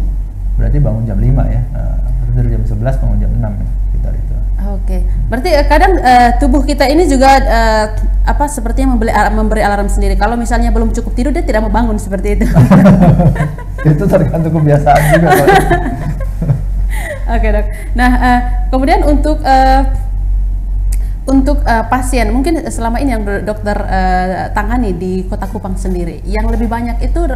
B: berarti bangun jam 5 ya. Tidur jam 11, bangun jam 6 ya, sekitar itu.
A: Berarti kadang tubuh kita ini juga sepertinya memberi alarm sendiri. Kalau misalnya belum cukup tidur, dia tidak mau bangun seperti itu.
B: Itu tergantung kebiasaan juga.
A: Oke dok. Nah kemudian untuk pasien, mungkin selama ini yang dokter tangani di Kota Kupang sendiri, yang lebih banyak itu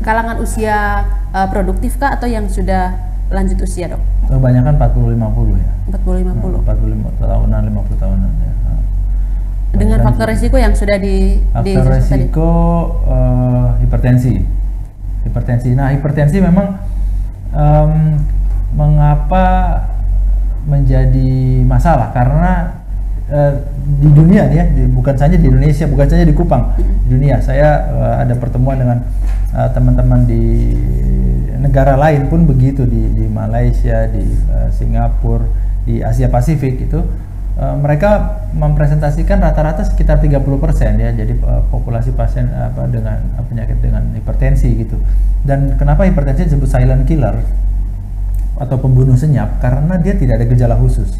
A: kalangan usia produktif kah atau yang sudah lanjut usia dok?
B: Kebanyakan 40-50 ya.
A: 40-50.
B: 45 tahunan, 50
A: faktor risiko yang sudah
B: faktor risiko hipertensi. Nah, hipertensi memang mengapa menjadi masalah karena di dunia ya, bukan saja di Indonesia, bukan saja di Kupang, di dunia. Saya ada pertemuan dengan teman-teman di negara lain pun begitu, di Malaysia, di Singapura, di Asia Pasifik itu mereka mempresentasikan rata-rata sekitar 30% ya, jadi populasi pasien dengan penyakit dengan hipertensi gitu. Dan kenapa hipertensi disebut silent killer atau pembunuh senyap? Karena dia tidak ada gejala khusus.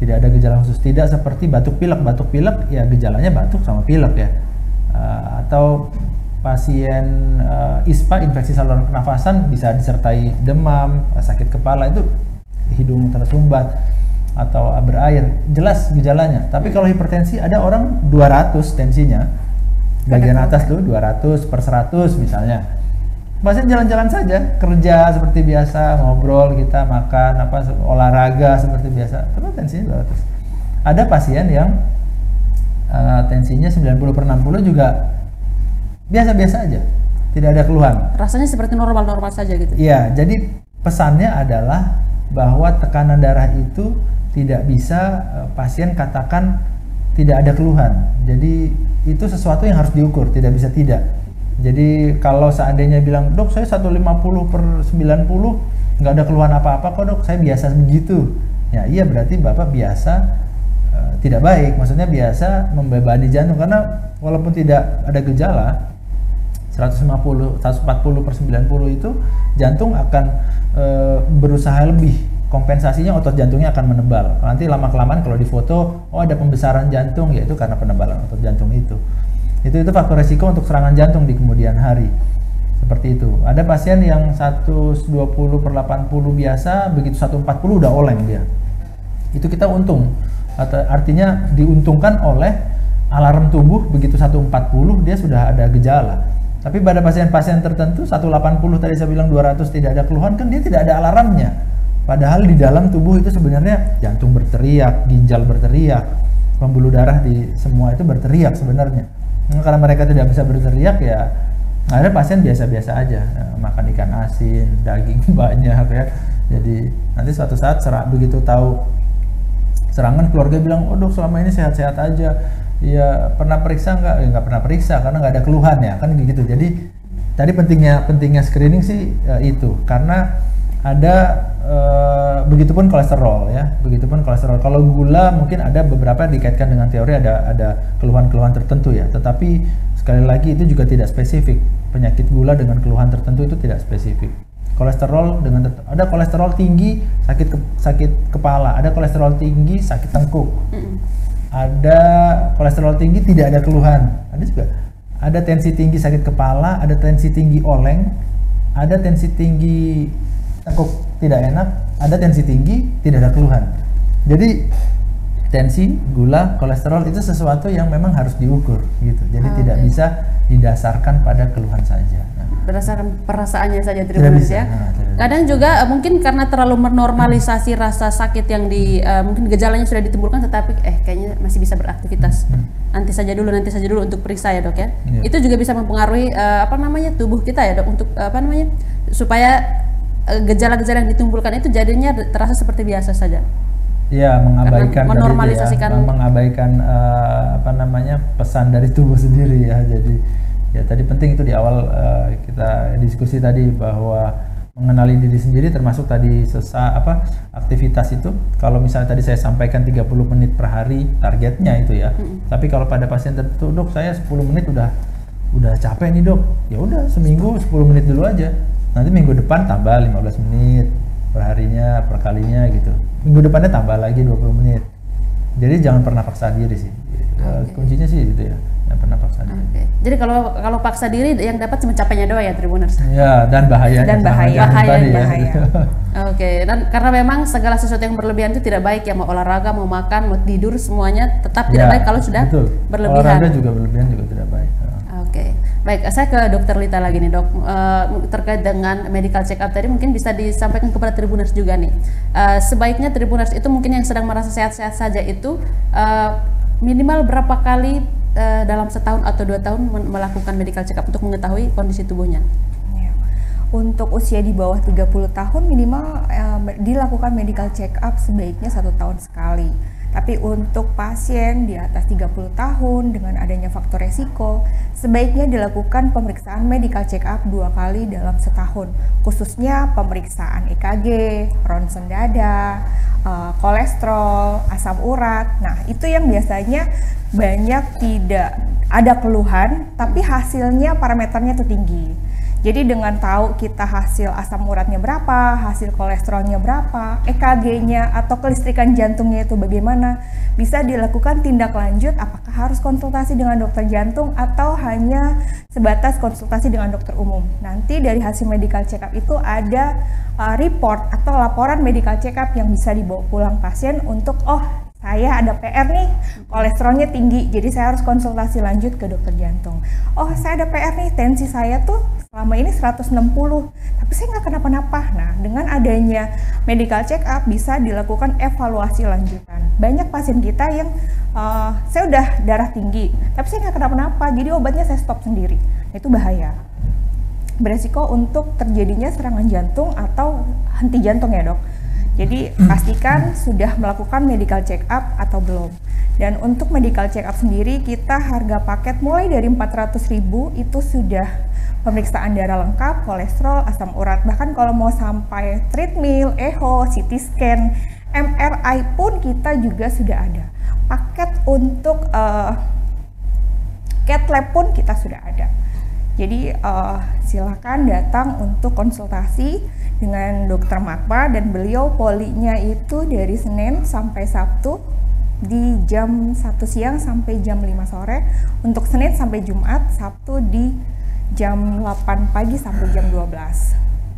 B: Tidak ada gejala khusus, tidak seperti batuk pilek ya gejalanya batuk sama pilek ya, atau pasien ISPA, infeksi saluran pernafasan, bisa disertai demam, sakit kepala, itu hidung tersumbat atau berair, jelas gejalanya. Tapi kalau hipertensi, ada orang 200 tensinya, bagian atas tuh 200/100 misalnya. Pasien jalan-jalan saja, kerja seperti biasa, ngobrol, kita makan, olahraga seperti biasa, tapi tensinya 200. Ada pasien yang tensinya 90/60 juga biasa-biasa aja, tidak ada keluhan.
A: Rasanya seperti normal-normal saja gitu.
B: Iya, jadi pesannya adalah bahwa tekanan darah itu tidak bisa pasien katakan tidak ada keluhan. Jadi itu sesuatu yang harus diukur, tidak bisa tidak. Jadi kalau seandainya bilang, dok saya 150/90 nggak ada keluhan apa-apa kok dok, saya biasa begitu. Ya iya, berarti bapak biasa tidak baik, maksudnya biasa membebani jantung. Karena walaupun tidak ada gejala, 140/90 itu jantung akan berusaha lebih, kompensasinya otot jantungnya akan menebal. Nanti lama-kelamaan kalau difoto, oh ada pembesaran jantung, yaitu karena penebalan otot jantung itu. Itu faktor resiko untuk serangan jantung di kemudian hari. Seperti itu. Ada pasien yang 120/80 biasa, begitu 140 udah oleng dia. Itu kita untung. Artinya diuntungkan oleh alarm tubuh, begitu 140 dia sudah ada gejala. Tapi pada pasien-pasien tertentu 180 tadi saya bilang 200 tidak ada keluhan, kan dia tidak ada alarmnya. Padahal di dalam tubuh itu sebenarnya jantung berteriak, ginjal berteriak, pembuluh darah di semua itu berteriak sebenarnya. Karena mereka tidak bisa berteriak, ya ada pasien biasa-biasa aja, makan ikan asin, daging banyak ya. Jadi nanti suatu saat begitu tahu serangan, keluarga bilang, oh dok selama ini sehat-sehat aja. Iya, pernah periksa nggak? Ya nggak pernah periksa karena nggak ada keluhan ya, kan gitu. Jadi tadi pentingnya screening sih itu, karena ada begitupun kolesterol ya, begitupun kolesterol. Kalau gula mungkin ada beberapa dikaitkan dengan teori ada keluhan-keluhan tertentu ya, tetapi sekali lagi itu juga tidak spesifik. Penyakit gula dengan keluhan tertentu itu tidak spesifik. Kolesterol ada kolesterol tinggi sakit kepala, ada kolesterol tinggi sakit tengkuk, ada kolesterol tinggi tidak ada keluhan, ada juga. Ada tensi tinggi sakit kepala, ada tensi tinggi oleng, ada tensi tinggi tengkuk tidak enak, ada tensi tinggi tidak ada keluhan. Jadi tensi, gula, kolesterol itu sesuatu yang memang harus diukur gitu. Jadi tidak bisa didasarkan pada keluhan saja.
A: Berdasarkan perasaannya saja Tribuners ya. Kadang juga mungkin karena terlalu menormalisasi rasa sakit yang mungkin gejalanya sudah ditimbulkan, tetapi kayaknya masih bisa beraktivitas. Nanti saja dulu untuk periksa ya dok ya. Itu juga bisa mempengaruhi tubuh kita ya dok, untuk supaya gejala-gejala yang ditimbulkan itu jadinya terasa seperti biasa saja.
B: Ya, mengabaikan mengabaikan pesan dari tubuh sendiri ya. Jadi ya tadi penting itu di awal kita diskusi tadi bahwa mengenali diri sendiri termasuk tadi aktivitas itu. Kalau misalnya tadi saya sampaikan 30 menit per hari targetnya itu ya. Tapi kalau pada pasien tertentu, dok saya 10 menit udah capek nih dok. Ya udah seminggu 10 menit dulu aja. Nanti minggu depan tambah 15 menit per harinya, per kalinya gitu. Minggu depannya tambah lagi 20 menit. Jadi jangan pernah paksa diri sih. Kuncinya sih itu ya, jangan pernah paksa diri.
A: Jadi kalau paksa diri yang dapat cuma capeknya doang ya Tribuners.
B: Ya, dan bahayanya.
C: Dan bahaya.
A: Dan karena memang segala sesuatu yang berlebihan itu tidak baik ya, mau olahraga, mau makan, mau tidur, semuanya tetap tidak baik kalau sudah berlebihan.
B: Olahraga juga berlebihan juga tidak baik.
A: Baik, saya ke Dokter Lita lagi nih dok, terkait dengan medical check up tadi mungkin bisa disampaikan kepada Tribuners juga nih. Sebaiknya Tribuners itu mungkin yang sedang merasa sehat-sehat saja itu minimal berapa kali dalam setahun atau 2 tahun melakukan medical check up untuk mengetahui kondisi tubuhnya?
C: Ya. Untuk usia di bawah 30 tahun minimal dilakukan medical check up sebaiknya 1 tahun sekali. Tapi untuk pasien di atas 30 tahun dengan adanya faktor resiko, sebaiknya dilakukan pemeriksaan medical check up 2 kali dalam setahun, khususnya pemeriksaan EKG, ronsen dada, kolesterol, asam urat. Nah, itu yang biasanya banyak tidak ada keluhan, tapi hasilnya parameternya itu tinggi. Jadi dengan tahu kita hasil asam uratnya berapa, hasil kolesterolnya berapa, EKG-nya atau kelistrikan jantungnya itu bagaimana, bisa dilakukan tindak lanjut apakah harus konsultasi dengan dokter jantung atau hanya sebatas konsultasi dengan dokter umum. Nanti dari hasil medical check up itu ada report atau laporan medical check up yang bisa dibawa pulang pasien untuk saya ada PR nih, kolesterolnya tinggi, jadi saya harus konsultasi lanjut ke dokter jantung. Saya ada PR nih, tensi saya tuh selama ini 160, tapi saya nggak kenapa-napa. Nah, dengan adanya medical check up bisa dilakukan evaluasi lanjutan. Banyak pasien kita yang saya udah darah tinggi, tapi saya nggak kenapa-napa, jadi obatnya saya stop sendiri. Itu bahaya. Beresiko untuk terjadinya serangan jantung atau henti jantung ya dok. Jadi pastikan sudah melakukan medical check up atau belum. Dan untuk medical check up sendiri kita harga paket mulai dari 400.000 itu sudah pemeriksaan darah lengkap, kolesterol, asam urat. Bahkan kalau mau sampai treadmill, echo, CT scan, MRI pun kita juga sudah ada. Paket untuk cath lab pun kita sudah ada. Jadi silakan datang untuk konsultasi dengan dokter Magma dan beliau polinya itu dari Senin sampai Sabtu di jam 1 siang sampai jam 5 sore. Untuk Senin sampai Jumat, Sabtu di jam 8 pagi sampai jam 12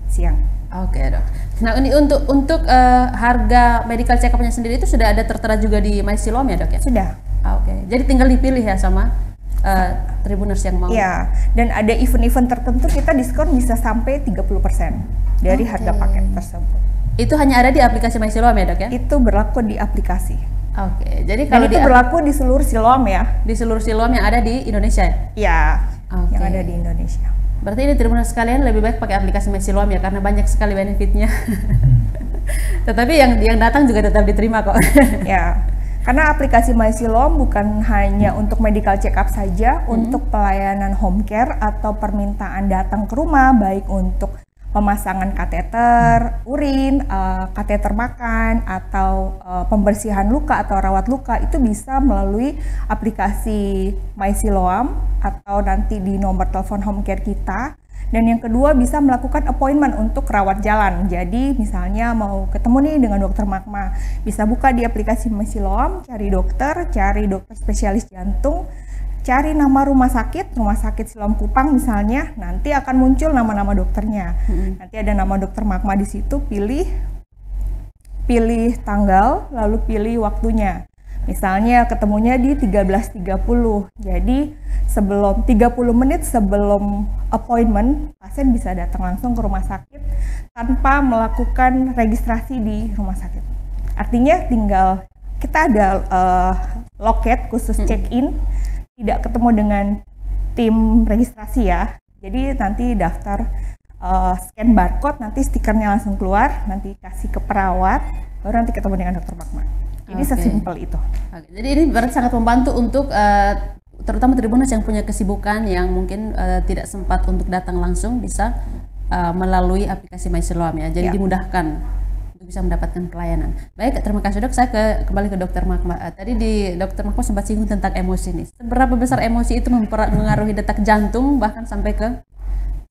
C: siang.
A: Oke dok. Nah ini untuk harga medical check up-nya sendiri itu sudah ada tertera juga di MySiloam ya dok ya?
C: Sudah.
A: Oke. Jadi tinggal dipilih ya sama Tribuners yang mau.
C: Ya, dan ada event-event tertentu kita diskon bisa sampai 30% dari harga paket tersebut.
A: Itu hanya ada di aplikasi MySiloam ya dok ya?
C: Itu berlaku di aplikasi.
A: Oke, jadi kalau
C: itu berlaku di seluruh Siloam ya?
A: Di seluruh Siloam yang ada di Indonesia ya?
C: Ya, yang ada di Indonesia.
A: Berarti ini Tribuners sekalian lebih baik pakai aplikasi MySiloam ya, karena banyak sekali benefitnya. Tetapi yang datang juga tetap diterima kok. Ya.
C: Karena aplikasi MySiloam bukan hanya untuk medical check up saja, untuk pelayanan home care atau permintaan datang ke rumah, baik untuk pemasangan kateter urin, kateter makan, atau pembersihan luka atau rawat luka, itu bisa melalui aplikasi MySiloam atau nanti di nomor telepon home care kita. Dan yang kedua bisa melakukan appointment untuk rawat jalan. Jadi misalnya mau ketemu nih dengan dokter Magma, bisa buka di aplikasi MySiloam, cari dokter spesialis jantung, cari nama rumah sakit Siloam Kupang misalnya, nanti akan muncul nama-nama dokternya. Nanti ada nama dokter Magma di situ, pilih tanggal, lalu pilih waktunya. Misalnya ketemunya di 13.30, jadi 30 menit sebelum appointment, pasien bisa datang langsung ke rumah sakit tanpa melakukan registrasi di rumah sakit. Artinya tinggal kita ada loket khusus check-in, tidak ketemu dengan tim registrasi ya. Jadi nanti daftar scan barcode, nanti stikernya langsung keluar, nanti kasih ke perawat, baru nanti ketemu dengan dokter Magma. Jadi sesimpel itu.
A: Jadi ini berarti sangat membantu untuk terutama Tribuners yang punya kesibukan yang mungkin tidak sempat untuk datang langsung, bisa melalui aplikasi MySiloam ya. Jadi dimudahkan untuk bisa mendapatkan pelayanan. Baik, terima kasih dok. Saya kembali ke dokter Magma. Tadi di dokter Magma sempat singgung tentang emosi nih. Seberapa besar emosi itu mengaruhi detak jantung bahkan sampai ke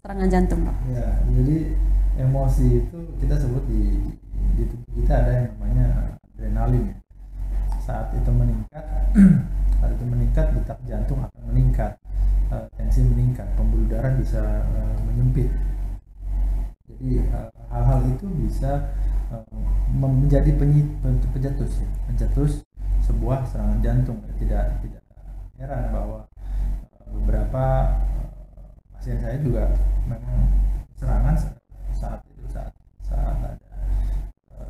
A: serangan jantung dok?
B: Ya, jadi emosi itu kita sebut di tubuh kita ada yang namanya adrenalin. Saat itu meningkat, detak jantung akan meningkat, tensi meningkat, pembuluh darah bisa menyempit. Jadi hal-hal itu bisa menjadi pencetus sebuah serangan jantung. Tidak heran bahwa beberapa pasien saya juga memang serangan saat ada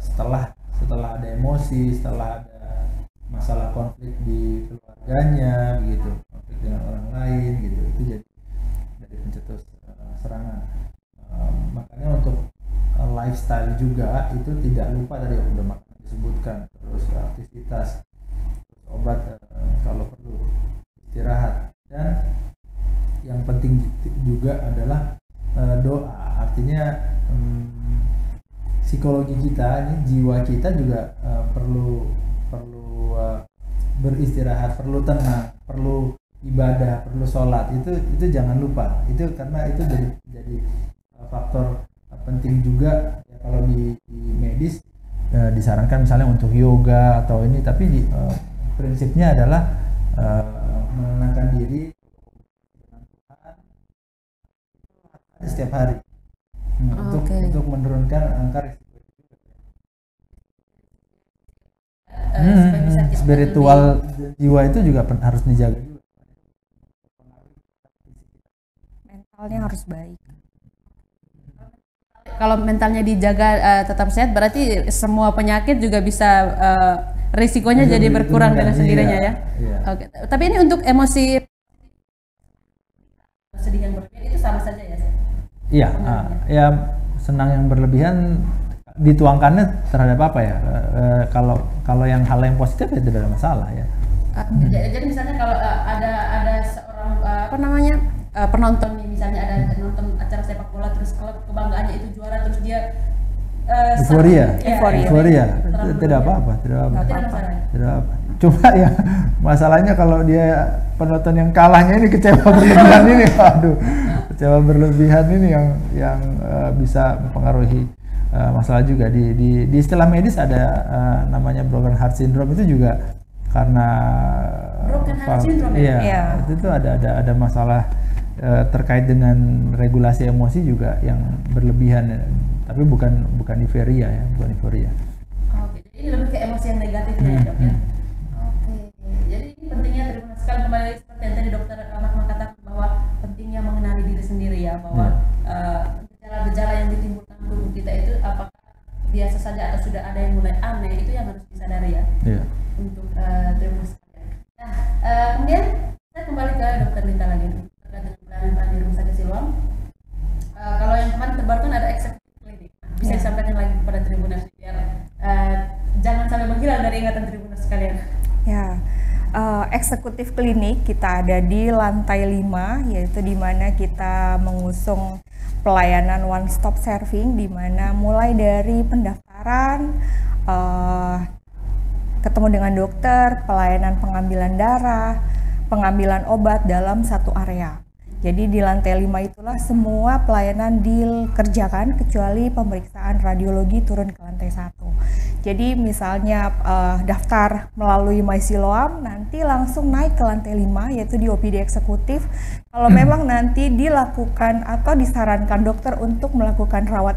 B: setelah ada emosi, setelah ada masalah konflik di keluarganya begitu. lain gitu, itu jadi dari pencetus serangan. Makanya untuk lifestyle juga itu tidak lupa dari yang udah makan disebutkan, terus aktivitas, terus obat kalau perlu, istirahat, dan yang penting juga adalah doa. Artinya psikologi kita, ini jiwa kita juga perlu beristirahat, perlu tenang, perlu ibadah, perlu sholat. Itu jangan lupa. Itu karena itu jadi faktor penting juga ya, kalau di medis disarankan misalnya untuk yoga atau ini, tapi prinsipnya adalah menenangkan diri setiap hari untuk menurunkan angka risiko. Spiritual jiwa itu juga harus dijaga juga.
C: Mentalnya harus baik.
A: Kalau mentalnya dijaga tetap sehat, berarti semua penyakit juga bisa risikonya jadi berkurang dengan sendirinya ya.
B: Iya.
A: Oke. Tapi ini untuk emosi sedih yang berlebihan itu sama saja ya?
B: Iya, ya senang yang berlebihan dituangkannya terhadap apa ya? Kalau yang hal yang positif ya tidak ada masalah ya.
A: Jadi misalnya kalau ada seorang penonton nih, misalnya ada nonton acara sepak bola, terus kalau kebanggaannya itu juara, terus dia
B: euforia. Tidak apa-apa. Cuma ya masalahnya kalau dia penonton yang kalahnya ini kecewa berlebihan ini, aduh, kecewa berlebihan ini yang bisa mempengaruhi masalah juga. Di istilah medis ada namanya broken heart syndrome, itu juga karena
A: broken heart syndrome.
B: Iya. Itu ada masalah terkait dengan regulasi emosi juga yang berlebihan, tapi bukan euforia ya, bukan euforia.
A: Oke, jadi ini lebih ke emosi yang negatifnya ya, Dok ya. Oke, jadi ini pentingnya terima sekali kembali seperti yang tadi Dokter Ahmad mengatakan bahwa pentingnya mengenali diri sendiri ya, bahwa gejala-gejala yang ditimbulkan tubuh kita itu apakah biasa saja atau sudah ada yang mulai aneh, itu yang harus disadari ya.
B: Iya.
A: Untuk terima sekali. Nah, kemudian saya kembali ke Dokter Lita lagi terkait dengan pelayanan di Rumah Sakit Siloam. Kalau yang kemarin terbarukan ada eksekutif klinik, bisa disampaikan lagi kepada Tribuners biar jangan sampai menghilang dari ingatan Tribuners sekalian.
C: Ya, eksekutif klinik kita ada di lantai 5, yaitu di mana kita mengusung pelayanan one stop serving, di mana mulai dari pendaftaran, ketemu dengan dokter, pelayanan pengambilan darah, pengambilan obat dalam satu area. Jadi di lantai 5 itulah semua pelayanan dikerjakan kecuali pemeriksaan radiologi turun ke lantai 1. Jadi misalnya daftar melalui My Siloam, nanti langsung naik ke lantai 5 yaitu di OPD eksekutif. Kalau memang nanti dilakukan atau disarankan dokter untuk melakukan rawat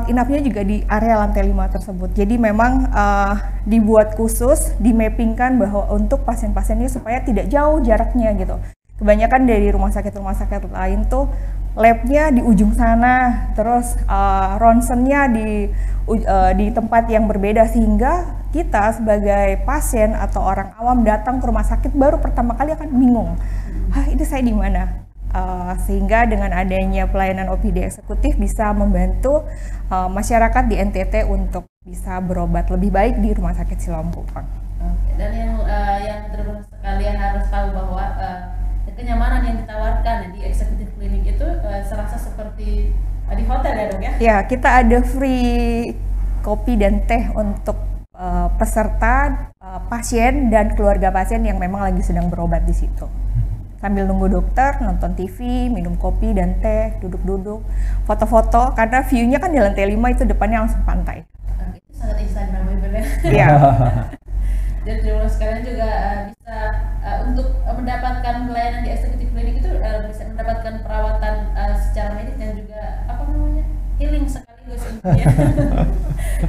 C: inapnya juga di area lantai 5 tersebut. Jadi memang dibuat khusus, dimappingkan bahwa untuk pasien-pasien ini supaya tidak jauh jaraknya gitu. Kebanyakan dari rumah sakit lain tuh labnya di ujung sana, terus ronsennya di tempat yang berbeda, sehingga kita sebagai pasien atau orang awam datang ke rumah sakit baru pertama kali akan bingung, ini saya di mana? Sehingga dengan adanya pelayanan OPD eksekutif bisa membantu masyarakat di NTT untuk bisa berobat lebih baik di Rumah Sakit Siloam Kupang.
A: Dan yang terus sekalian harus tahu bahwa kenyamanan yang ditawarkan di eksekutif klinik itu serasa seperti di hotel ya, Dok ya? Ya,
C: kita ada free kopi dan teh untuk peserta, pasien dan keluarga pasien yang memang lagi sedang berobat di situ. Sambil nunggu dokter, nonton TV, minum kopi dan teh, duduk-duduk, foto-foto, karena view-nya kan di lantai 5 itu depannya langsung pantai.
A: Itu sangat instagramable ya.
C: Iya.
A: Dan terima sekalian juga bisa untuk mendapatkan pelayanan di eksekutif klinik itu bisa mendapatkan perawatan secara medis dan juga healing sekaligus ya.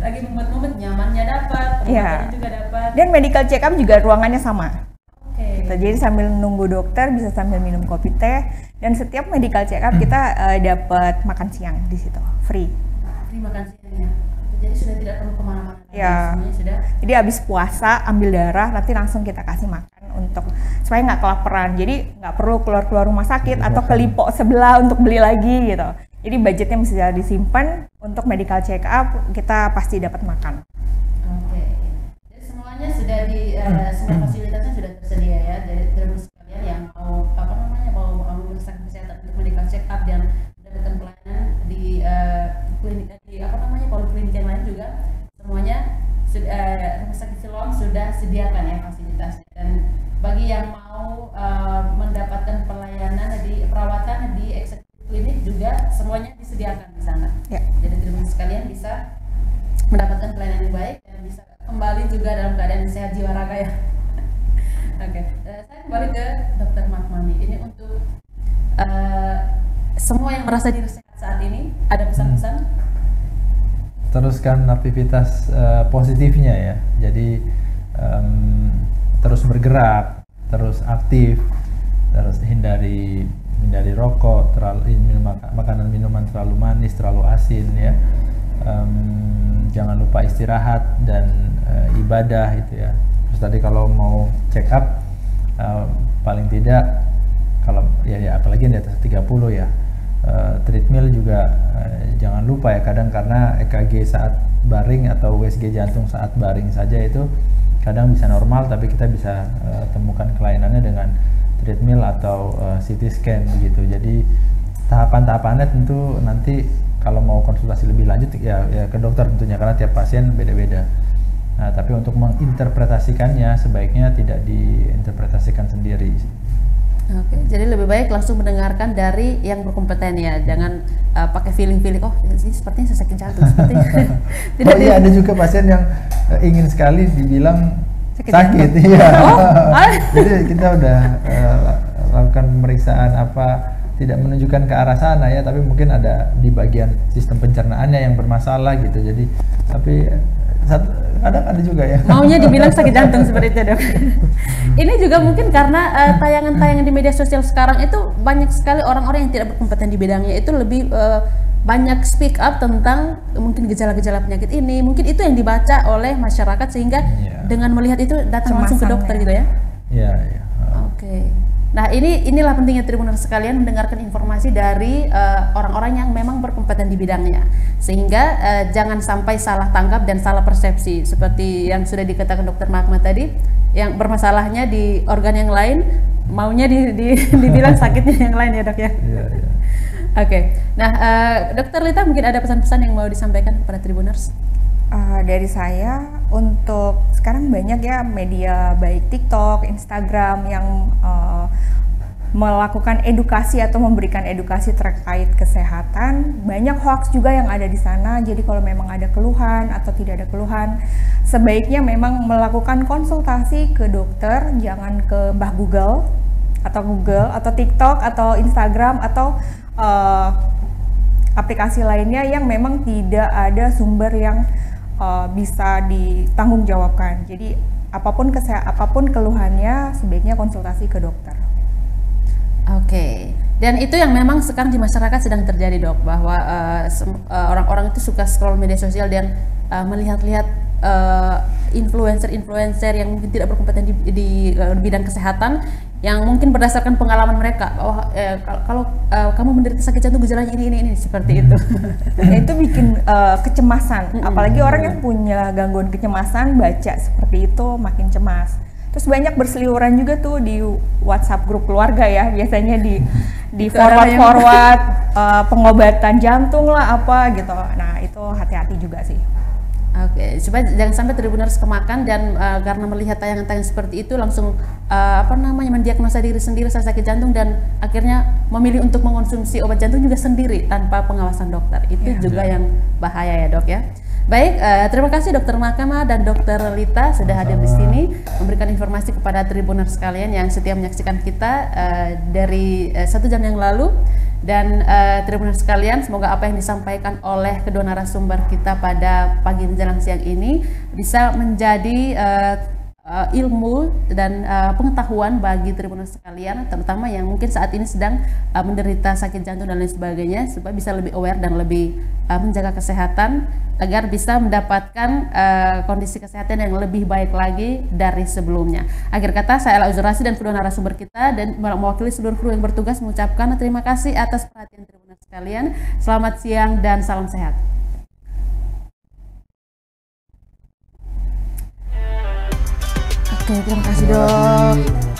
A: Lagi momen nyamannya dapat, pengobatannya juga dapat.
C: Dan medical check up juga ruangannya sama.
A: Okay.
C: Jadi sambil nunggu dokter bisa sambil minum kopi teh, dan setiap medical check up kita dapat makan siang di situ, free.
A: Free makan siangnya. Jadi sudah tidak perlu kemana-mana.
C: Ya.
A: Sudah.
C: Jadi habis puasa ambil darah, nanti langsung kita kasih makan untuk supaya nggak kelaparan. Jadi nggak perlu keluar rumah sakit atau ke Lipo sebelah untuk beli lagi gitu. Jadi budgetnya bisa disimpan untuk medical check up, kita pasti dapat makan.
A: Oke. Jadi semuanya sudah semua fasilitasnya sudah tersedia ya. Jadi terus kalian yang mau mau menguruskan kesehatan untuk medical check up dan mendapatkan pelayanan di klinik poliklinik yang lain juga semuanya Rumah Sakit Siloam sudah sediakan ya fasilitasnya. Dan bagi yang mau mendapatkan pelayanan di perawatan di eksekutif klinik juga semuanya disediakan di sana. Ya. Jadi teman-teman sekalian bisa mendapatkan pelayanan yang baik dan bisa kembali juga dalam keadaan sehat jiwa raga ya. Oke, saya kembali ke Dr. Makmani. Ini untuk semua yang merasa diri sehat saat ini, ada pesan-pesan?
B: Teruskan aktivitas positifnya ya. Jadi terus bergerak, terus aktif, terus hindari rokok, makanan minuman terlalu manis, terlalu asin ya. Jangan lupa istirahat dan ibadah itu ya. Terus tadi kalau mau check up paling tidak kalau ya apalagi di atas 30 ya. Treadmill juga jangan lupa ya, kadang karena EKG saat baring atau USG jantung saat baring saja itu kadang bisa normal, tapi kita bisa temukan kelainannya dengan treadmill atau CT scan begitu. Jadi tahapan-tahapannya tentu nanti kalau mau konsultasi lebih lanjut ya ke dokter tentunya, karena tiap pasien beda-beda. Nah, tapi untuk menginterpretasikannya sebaiknya tidak diinterpretasikan sendiri.
A: Oke, jadi lebih baik langsung mendengarkan dari yang berkompeten ya, jangan pakai feeling-feeling, oh ini sepertinya sesak jantung, sepertinya.
B: Tidak ada juga pasien yang ingin sekali dibilang sakit iya. Jadi kita udah lakukan pemeriksaan tidak menunjukkan ke arah sana ya, tapi mungkin ada di bagian sistem pencernaannya yang bermasalah gitu. Jadi tapi kadang ada juga ya
A: maunya dibilang sakit jantung seperti itu dok. Ini juga mungkin karena tayangan-tayangan di media sosial sekarang itu banyak sekali orang-orang yang tidak berkompeten di bidangnya, itu lebih banyak speak up tentang mungkin gejala-gejala penyakit ini, mungkin itu yang dibaca oleh masyarakat sehingga dengan melihat itu datang langsung ke dokter gitu ya.
B: Iya.
A: Oke. Nah inilah pentingnya Tribuners sekalian mendengarkan informasi dari orang-orang yang memang berkompeten di bidangnya, sehingga jangan sampai salah tangkap dan salah persepsi seperti yang sudah dikatakan Dr. Makma tadi, yang bermasalahnya di organ yang lain maunya dibilang sakitnya yang lain ya dok ya.
B: Iya.
A: Oke. Nah Dr. Lita mungkin ada pesan-pesan yang mau disampaikan kepada Tribuners?
C: Dari saya, untuk sekarang banyak ya media baik TikTok, Instagram yang melakukan edukasi atau memberikan edukasi terkait kesehatan. Banyak hoax juga yang ada di sana. Jadi kalau memang ada keluhan atau tidak ada keluhan, sebaiknya memang melakukan konsultasi ke dokter, jangan ke Mbah Google atau TikTok atau Instagram atau aplikasi lainnya yang memang tidak ada sumber yang bisa ditanggungjawabkan. Jadi apapun keluhannya sebaiknya konsultasi ke dokter.
A: Oke. Dan itu yang memang sekarang di masyarakat sedang terjadi dok, bahwa orang-orang itu suka scroll media sosial dan melihat-lihat influencer yang mungkin tidak berkompeten di bidang kesehatan, yang mungkin berdasarkan pengalaman mereka bahwa kalau kamu menderita sakit jantung gejalanya ini seperti itu.
C: Ya, itu bikin kecemasan, apalagi orang yang punya gangguan kecemasan baca seperti itu makin cemas. Terus banyak berseliweran juga tuh di WhatsApp grup keluarga ya, biasanya di forward pengobatan jantung lah apa gitu. Nah itu hati-hati juga sih.
A: Oke, supaya jangan sampai Tribuners kemakan dan karena melihat tayangan-tayangan seperti itu langsung mendiagnosa diri sendiri saya sakit jantung dan akhirnya memilih untuk mengonsumsi obat jantung juga sendiri tanpa pengawasan dokter. Itu juga yang bahaya ya dok ya. Baik, terima kasih Dr. Makma dan Dr. Lita sudah hadir di sini memberikan informasi kepada Tribuners sekalian yang setia menyaksikan kita dari 1 jam yang lalu. Dan Tribuners sekalian, semoga apa yang disampaikan oleh kedua narasumber kita pada pagi menjelang siang ini bisa menjadi ilmu dan pengetahuan bagi Tribuners sekalian, terutama yang mungkin saat ini sedang menderita sakit jantung dan lain sebagainya, supaya bisa lebih aware dan lebih menjaga kesehatan agar bisa mendapatkan kondisi kesehatan yang lebih baik lagi dari sebelumnya. Akhir kata, saya Ella Uzurasi dan kedua narasumber kita dan mewakili seluruh kru yang bertugas mengucapkan terima kasih atas perhatian Tribuners sekalian. Selamat siang dan salam sehat. Oke, terima kasih dok.